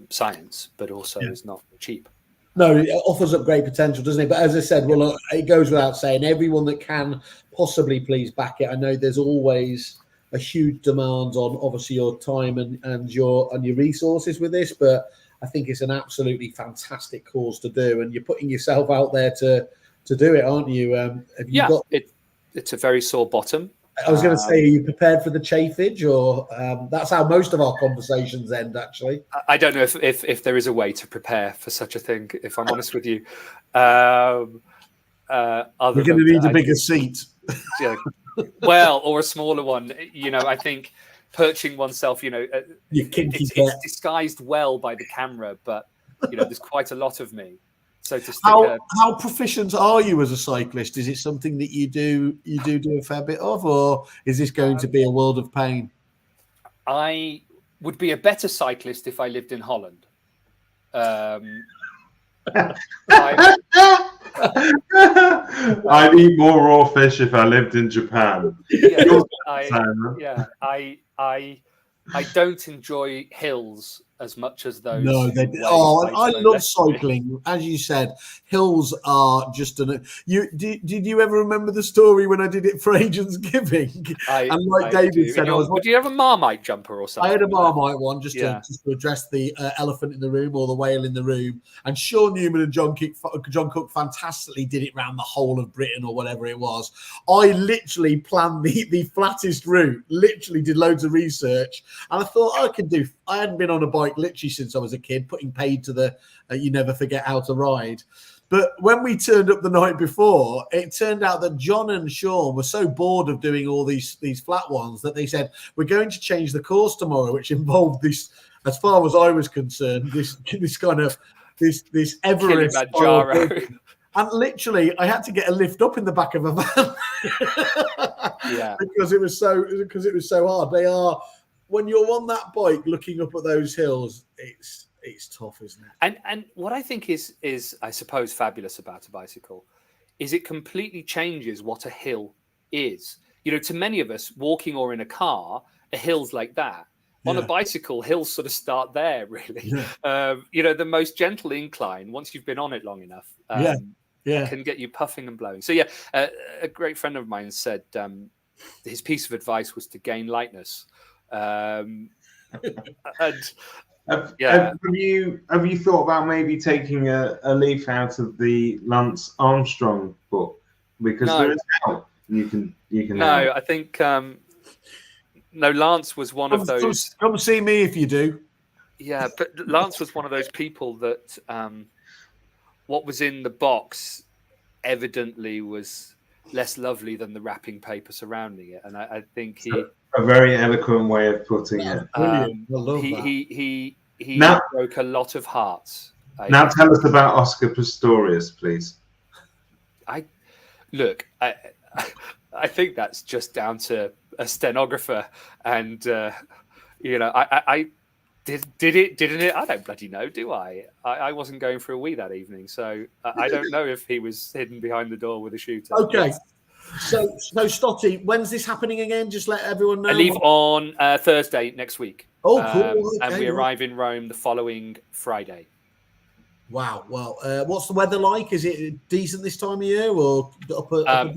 science, but also is not cheap. No, it offers up great potential, doesn't it? But as I said, well, look, it goes without saying, everyone that can possibly please back it. I know there's always a huge demand on obviously your time and your resources with this, but I think it's an absolutely fantastic cause to do, and you're putting yourself out there to do it, aren't you? It's a very sore bottom. I was going to say, are you prepared for the chafage, or that's how most of our conversations end, actually? I don't know if there is a way to prepare for such a thing, if I'm honest with you. We're going to need a bigger seat. Yeah, well, or a smaller one. I think perching oneself, it's disguised well by the camera, but, there's quite a lot of me. So to stick how proficient are you as a cyclist? Is it something that you do a fair bit of, or is this going to be a world of pain? I would be a better cyclist if I lived in Holland. I'd eat more raw fish if I lived in Japan. I don't enjoy hills as much as those. No, I love cycling. As you said, hills are just did you ever remember the story when I did it for Agents Giving? David said, would you have a Marmite jumper or something? I had a Marmite one just to address the elephant in the room or the whale in the room. And Sean Newman and John Cook fantastically did it around the whole of Britain or whatever it was. I literally planned the flattest route, literally did loads of research, and I thought I hadn't been on a bike literally since I was a kid, putting paid to the you never forget how to ride. But when we turned up the night before, it turned out that John and Sean were so bored of doing all these flat ones that they said, we're going to change the course tomorrow, which involved this, as far as I was concerned, this kind of this Everest and literally I had to get a lift up in the back of a van because it was so hard. They are, when you're on that bike looking up at those hills, it's tough, isn't it? And what I think is I suppose fabulous about a bicycle is it completely changes what a hill is. To many of us, walking or in a car, a hill's like that. On a bicycle, hills sort of start there, really. The most gentle incline, once you've been on it long enough, can get you puffing and blowing. So a great friend of mine said his piece of advice was to gain lightness. Have you thought about maybe taking a leaf out of the Lance Armstrong book, because there is help you can help. I think Lance was one of those. Come see me if you do. But Lance was one of those people that what was in the box evidently was less lovely than the wrapping paper surrounding it, and I think he a very eloquent way of putting it. He broke a lot of hearts. Tell us about Oscar Pistorius, please. I think that's just down to a stenographer, and I didn't it? I don't bloody know, do I? I wasn't going for a wee that evening, so I don't know if he was hidden behind the door with a shooter. Okay. So Stotty, when's this happening again? Just let everyone know. I leave on Thursday next week. Oh, cool. And we arrive in Rome the following Friday. Wow. Well, what's the weather like? Is it decent this time of year, or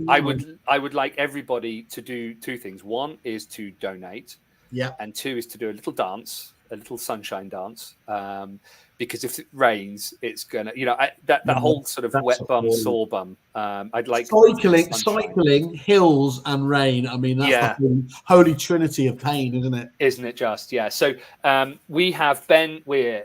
I would like everybody to do two things. One is to donate. Yeah. And two is to do a little dance, a little sunshine dance. Because if it rains, it's gonna, that whole sort of wet bum, sore bum. I'd like cycling, hills, and rain. I mean, that's the holy trinity of pain, isn't it? Isn't it just? Yeah. So we have Ben. We're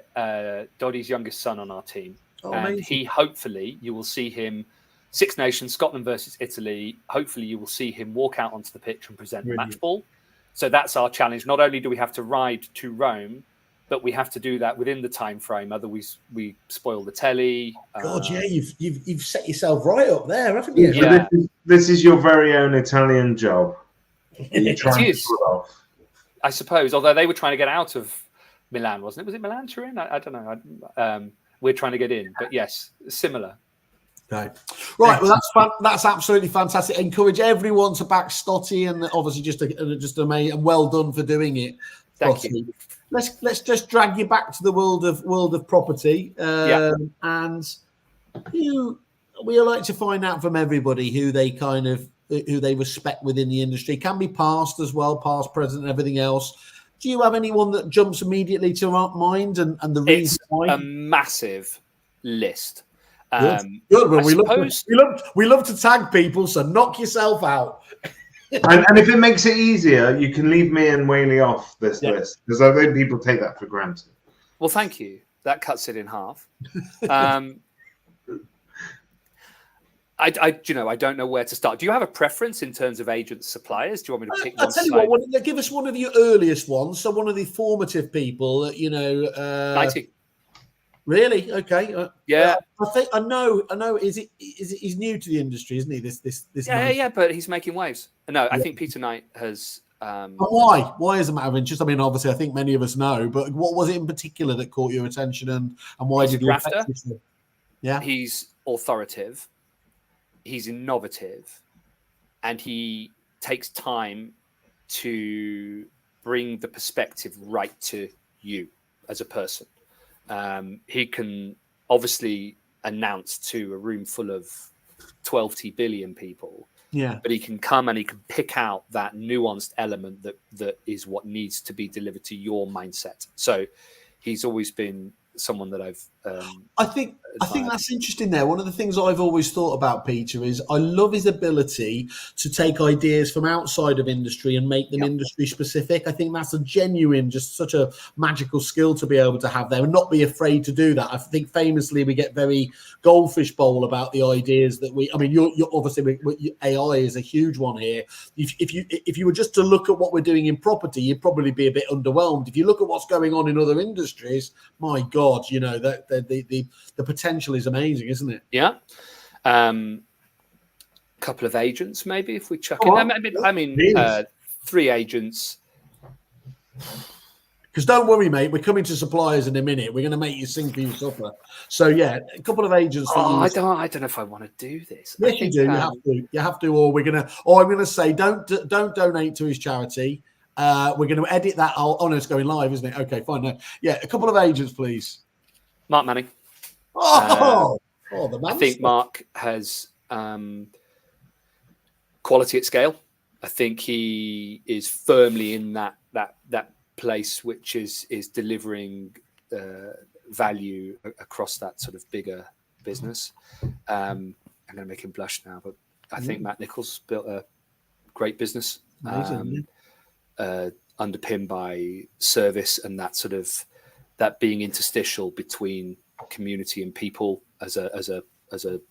Doddie's youngest son on our team, and amazing. He hopefully you will see him. Six Nations, Scotland versus Italy. Hopefully, you will see him walk out onto the pitch and present the match ball. So that's our challenge. Not only do we have to ride to Rome, but we have to do that within the time frame. Otherwise, we spoil the telly. God, yeah, you've set yourself right up there, haven't you? Yeah. This is your very own Italian job. You're trying to pull off. I suppose, although they were trying to get out of Milan, wasn't it? Was it Milan, Turin? I don't know. We're trying to get in, but yes, similar. Okay. Right, well, that's absolutely fantastic. Encourage everyone to back Stotty, and obviously just amazing and well done for doing it. Thank you. Let's just drag you back to the world of property, and we like to find out from everybody who they respect within the industry. Can be past as well, past, present, and everything else. Do you have anyone that jumps immediately to mind and the reason why? A massive list. Good. Well, we love to tag people, so knock yourself out. and if it makes it easier, you can leave me and Whaley off this list, because I think people take that for granted. Well, thank you. That cuts it in half. I don't know where to start. Do you have a preference in terms of agents, suppliers? Do you want me to pick one? I'll tell you what, give us one of your earliest ones. So one of the formative people that, 90. Really? Okay. Yeah. I know. He's new to the industry, isn't he? This. Yeah. But he's making waves. No, I think Peter Knight has. Why? Why is a matter of interest? I mean, obviously, I think many of us know, but what was it in particular that caught your attention, and why did you? Yeah. He's authoritative. He's innovative, and he takes time to bring the perspective right to you as a person. He can obviously announce to a room full of 12 billion people, but he can come and he can pick out that nuanced element that is what needs to be delivered to your mindset. So he's always been someone that I've I think that's interesting there. One of the things I've always thought about Peter is I love his ability to take ideas from outside of industry and make them industry specific. I think that's a genuine, just such a magical skill to be able to have there and not be afraid to do that. I think famously we get very goldfish bowl about the ideas that you're obviously AI is a huge one here. If you were just to look at what we're doing in property, you'd probably be a bit underwhelmed. If you look at what's going on in other industries, my God, the potential is amazing, isn't it? Yeah. Couple of agents, maybe, if we chuck in. 3 agents. Because don't worry, mate, we're coming to suppliers in a minute. We're going to make you sing for your supper. So yeah, a couple of agents. I don't know if I want to do this. Yes, you do. You have to. Or I'm going to say, don't donate to his charity. We're going to edit that. Oh no, it's going live, isn't it? Okay, fine. No. Yeah, a couple of agents, please. Mark Manning. The man. I think Mark has quality at scale. I think he is firmly in that place which is delivering value across that sort of bigger business. I'm going to make him blush now, but I think Matt Nichols built a great business, underpinned by service and that being interstitial between community and people as a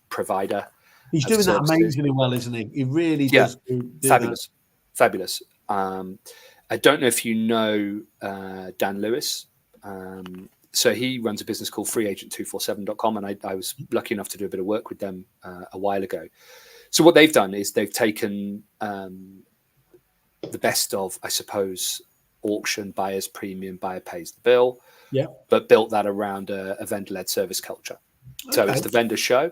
provider. He's doing that amazingly well, isn't he? He really does. Fabulous. I don't know if you know Dan Lewis. So he runs a business called freeagent247.com, and I was lucky enough to do a bit of work with them a while ago. So what they've done is they've taken the best of, I suppose, auction, buyer's premium, buyer pays the bill, but built that around a vendor-led service culture. So it's the vendor show,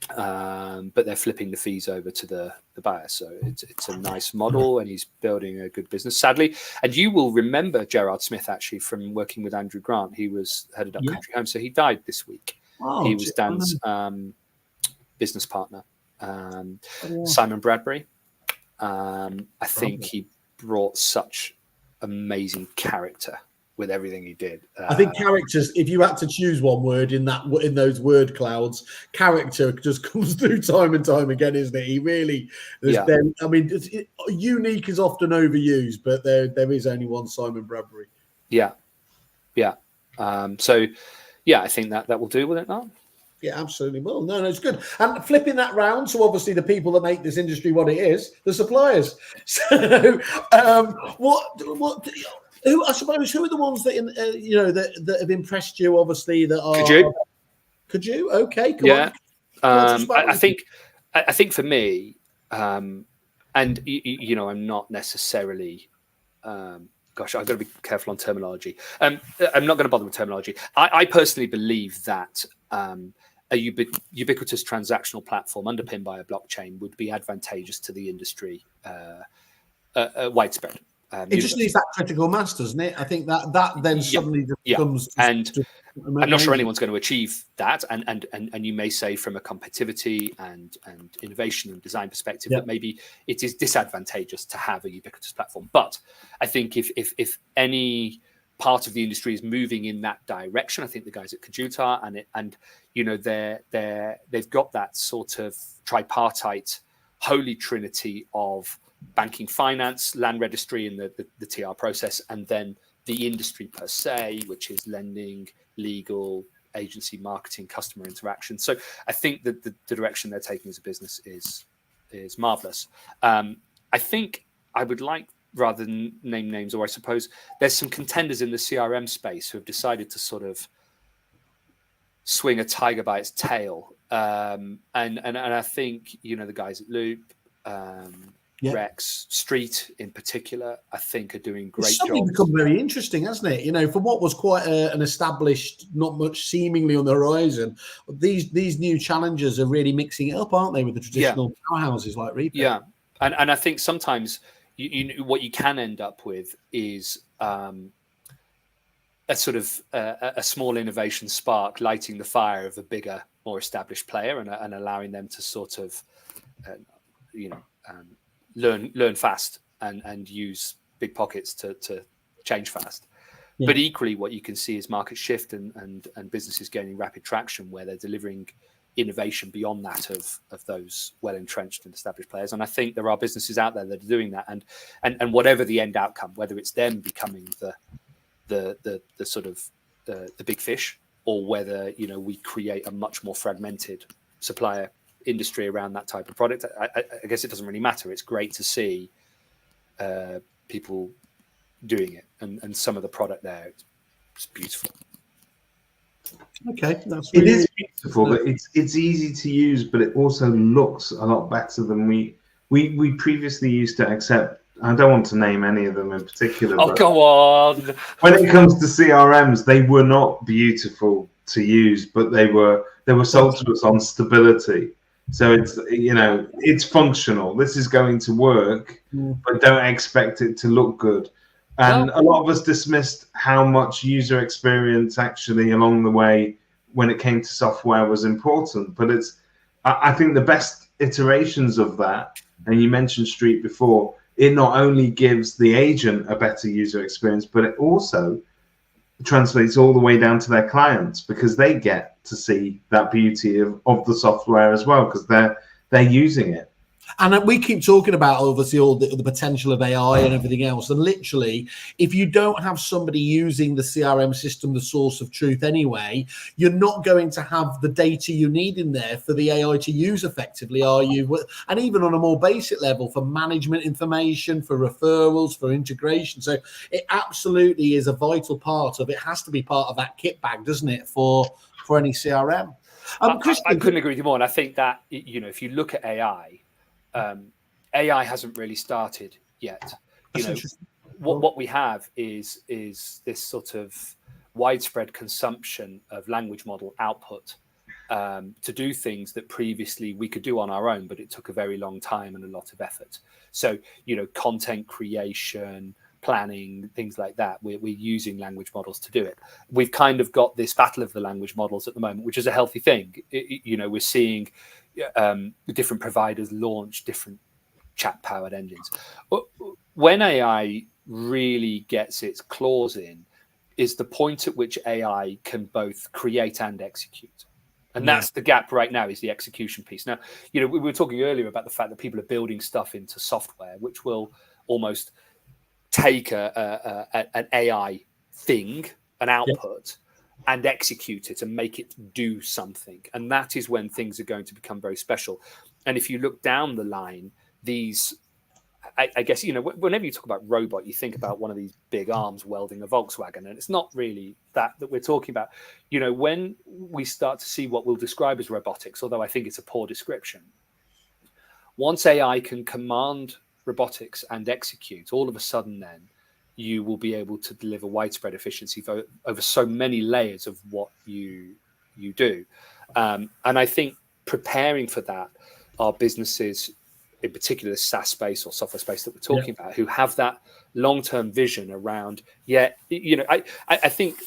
but they're flipping the fees over to the buyer. So it's a nice model, and he's building a good business, sadly. And you will remember Gerard Smith, actually, from working with Andrew Grant. He was headed up Country Home, so he died this week. He was Dan's business partner. Simon Bradbury. I think he brought such amazing character with everything he did. I think characters, if you had to choose one word in those word clouds, character just comes through time and time again, isn't it? He really, unique is often overused, but there is only one Simon Bradbury. Yeah. I think that will do, will it not? Yeah, absolutely. Well, no, it's good. And flipping that round, so obviously the people that make this industry what it is, the suppliers. So, I suppose who are the ones that that have impressed you? Obviously, that are. Could you? Okay, come on. I think for me, and I'm not necessarily. Gosh, I've got to be careful on terminology. I'm not going to bother with terminology. I personally believe that a ubiquitous transactional platform underpinned by a blockchain would be advantageous to the industry widespread. It just needs that critical mass, doesn't it? I think that then suddenly becomes. And I'm not sure anyone's going to achieve that. And you may say from a competitivity and innovation and design perspective that maybe it is disadvantageous to have a ubiquitous platform. But I think if any part of the industry is moving in that direction, I think the guys at Kajuta they've got that sort of tripartite holy trinity of banking, finance, land registry, and the TR process, and then the industry per se, which is lending, legal, agency, marketing, customer interaction. So I think that the direction they're taking as a business is marvelous. I think I would like, rather than name names, or I suppose there's some contenders in the CRM space who have decided to sort of swing a tiger by its tail. And I think, the guys at Loop, Rex, Street in particular, I think are doing great jobs. It's suddenly become very interesting, hasn't it? From what was quite an established, not much seemingly on the horizon, these new challengers are really mixing it up, aren't they, with the traditional powerhouses like Reaper? Yeah, and I think sometimes what you can end up with is a sort of a small innovation spark lighting the fire of a bigger, more established player, and allowing them to sort of, learn fast and use big pockets to change fast. Yeah. But equally, what you can see is market shift and businesses gaining rapid traction where they're delivering innovation beyond that of those well entrenched and established players. And I think there are businesses out there that are doing that. And whatever the end outcome, whether it's them becoming the sort of the big fish, or whether we create a much more fragmented supplier industry around that type of product, I guess it doesn't really matter. It's great to see people doing it, and some of the product there, it's beautiful. Okay, it is beautiful, but it's easy to use, but it also looks a lot better than we previously used to accept. I don't want to name any of them in particular. Oh, go on. When it comes to CRMs, they were not beautiful to use, but they were sold to us on stability. So it's functional. This is going to work, but don't expect it to look good. And a lot of us dismissed how much user experience actually along the way when it came to software was important. But I think the best iterations of that, and you mentioned Street before, it not only gives the agent a better user experience, but it also translates all the way down to their clients, because they get to see that beauty of the software as well, because they're using it. And we keep talking about, obviously, all the potential of AI and everything else. And literally, if you don't have somebody using the CRM system, the source of truth anyway, you're not going to have the data you need in there for the AI to use effectively, are you? And even on a more basic level, for management information, for referrals, for integration. So it absolutely is a vital part of it. Has to be part of that kit bag, doesn't it, for any CRM? Kristian, I couldn't agree with you more. And I think that, if you look at AI, AI hasn't really started yet. What we have is this sort of widespread consumption of language model output to do things that previously we could do on our own, but it took a very long time and a lot of effort. So, content creation, planning, things like that, we're using language models to do it. We've kind of got this battle of the language models at the moment, which is a healthy thing. We're seeing different providers launch different chat-powered engines. When AI really gets its claws in is the point at which AI can both create and execute. And that's the gap right now, is the execution piece. Now, we were talking earlier about the fact that people are building stuff into software, which will almost take an AI thing, an output, and execute it and make it do something. And that is when things are going to become very special. And if you look down the line, these I guess, whenever you talk about robot, you think about one of these big arms welding a Volkswagen, and it's not really that we're talking about. When we start to see what we'll describe as robotics, although I think it's a poor description, once AI can command robotics and execute, all of a sudden then you will be able to deliver widespread efficiency over so many layers of what you do. And I think preparing for that are businesses, in particular the SaaS space or software space that we're talking about, who have that long-term vision around, I think,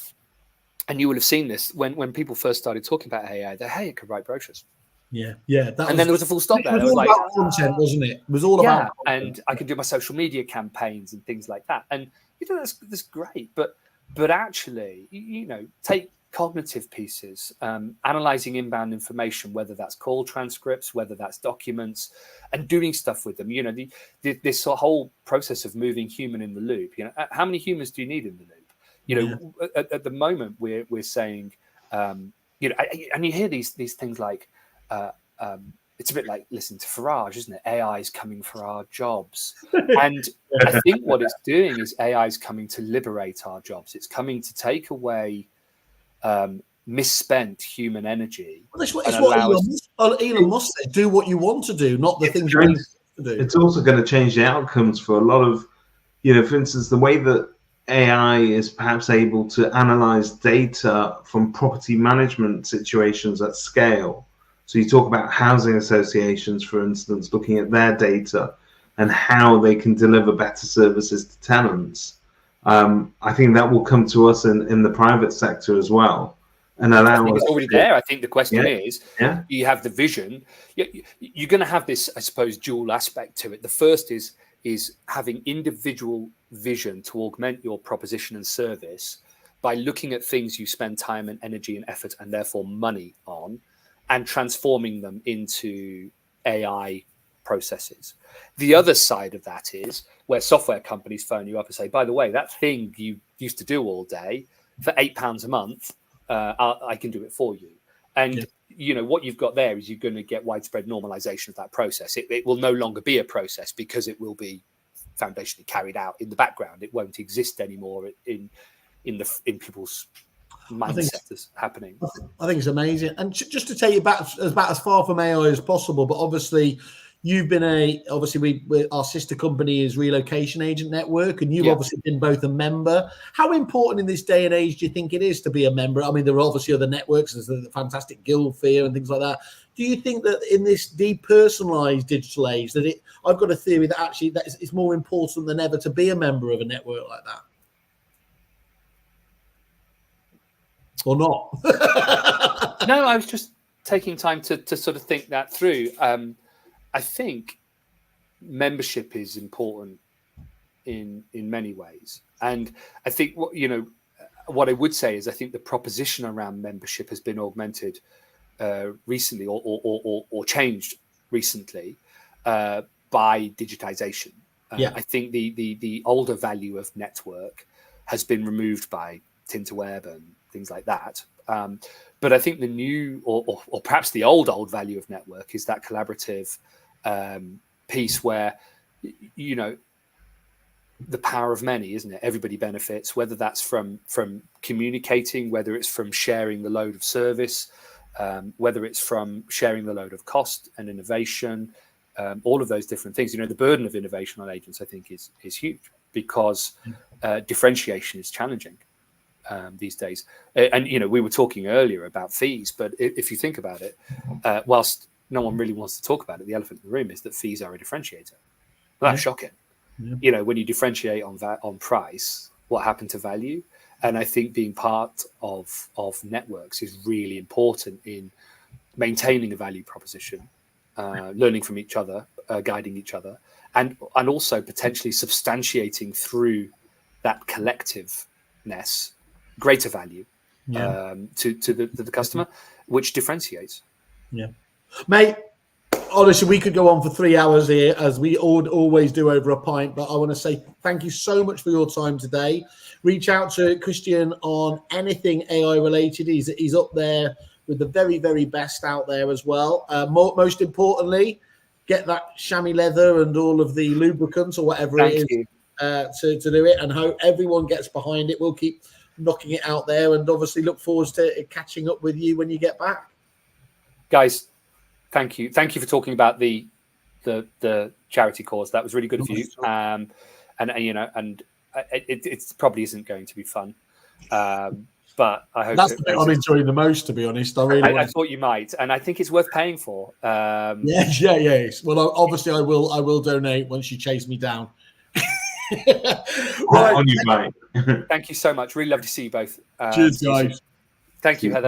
and you will have seen this when people first started talking about AI, it could write brochures. Yeah. Then there was a full stop there. It was all about content, wasn't it? It was all about content. And I could do my social media campaigns and things like that. And that's great. But actually, take cognitive pieces, analyzing inbound information, whether that's call transcripts, whether that's documents, and doing stuff with them. This whole process of moving human in the loop. How many humans do you need in the loop? At the moment, we're saying, and you hear these things like. It's a bit like listening to Farage, isn't it? AI is coming for our jobs. And I think what it's doing is AI is coming to liberate our jobs. It's coming to take away misspent human energy. Well, it's what Elon Musk said, do what you want to do, not the things you need to do. It's also going to change the outcomes for a lot of, for instance, the way that AI is perhaps able to analyze data from property management situations at scale. So you talk about housing associations, for instance, looking at their data and how they can deliver better services to tenants. I think that will come to us in the private sector as well, and allow us. It's already there. I think the question is, you have the vision. You're going to have this, I suppose, dual aspect to it. The first is having individual vision to augment your proposition and service by looking at things you spend time and energy and effort and therefore money on, and transforming them into AI processes. The other side of that is where software companies phone you up and say, by the way, that thing you used to do all day for £8 a month, I can do it for you. And what you've got there is you're going to get widespread normalization of that process. It will no longer be a process because it will be foundationally carried out in the background. It won't exist anymore in people's mindset is happening. I think it's amazing. And just to take you back as far from AI as possible, but obviously you've been our sister company is Relocation Agent Network, and you've obviously been both a member. How important in this day and age do you think it is to be a member? I mean, there are obviously other networks, there's the fantastic Guildfear and things like that. Do you think that in this depersonalized digital age I've got a theory that actually it's more important than ever to be a member of a network like that? Or not? No, I was just taking time to sort of think that through. I think membership is important in many ways, and I think what I would say is I think the proposition around membership has been augmented recently or changed recently by digitization. I think the older value of network has been removed by Tinterweb and things like that. But I think the new or perhaps the old value of network is that collaborative piece where, the power of many, isn't it? Everybody benefits, whether that's from communicating, whether it's from sharing the load of service, whether it's from sharing the load of cost and innovation, all of those different things. The burden of innovation on agents, I think, is huge because differentiation is challenging these days. And we were talking earlier about fees, but if you think about it, whilst no one really wants to talk about it, the elephant in the room is that fees are a differentiator. Well, that's shocking. When you differentiate on price, what happened to value? And I think being part of networks is really important in maintaining a value proposition, learning from each other, guiding each other, and also potentially substantiating through that collectiveness greater value to the customer, which differentiates. Mate, honestly, we could go on for 3 hours here, as we always do over a pint, but I want to say thank you so much for your time today. Reach out to Kristian on anything AI related. He's up there with the very, very best out there as well. Most importantly, get that chamois leather and all of the lubricants or whatever it is to do it, and hope everyone gets behind it. We'll keep knocking it out there, and obviously look forward to catching up with you when you get back. Guys, thank you for talking about the charity cause. That was really good of you. And it probably isn't going to be fun, but I hope that's the bit I'm enjoying the most, to be honest. I thought you might, and I think it's worth paying for. Yes. Well, obviously I will donate once you chase me down. Right on you, mate. Thank you so much. Really love to see you both. Cheers, guys. Thank you, Heather.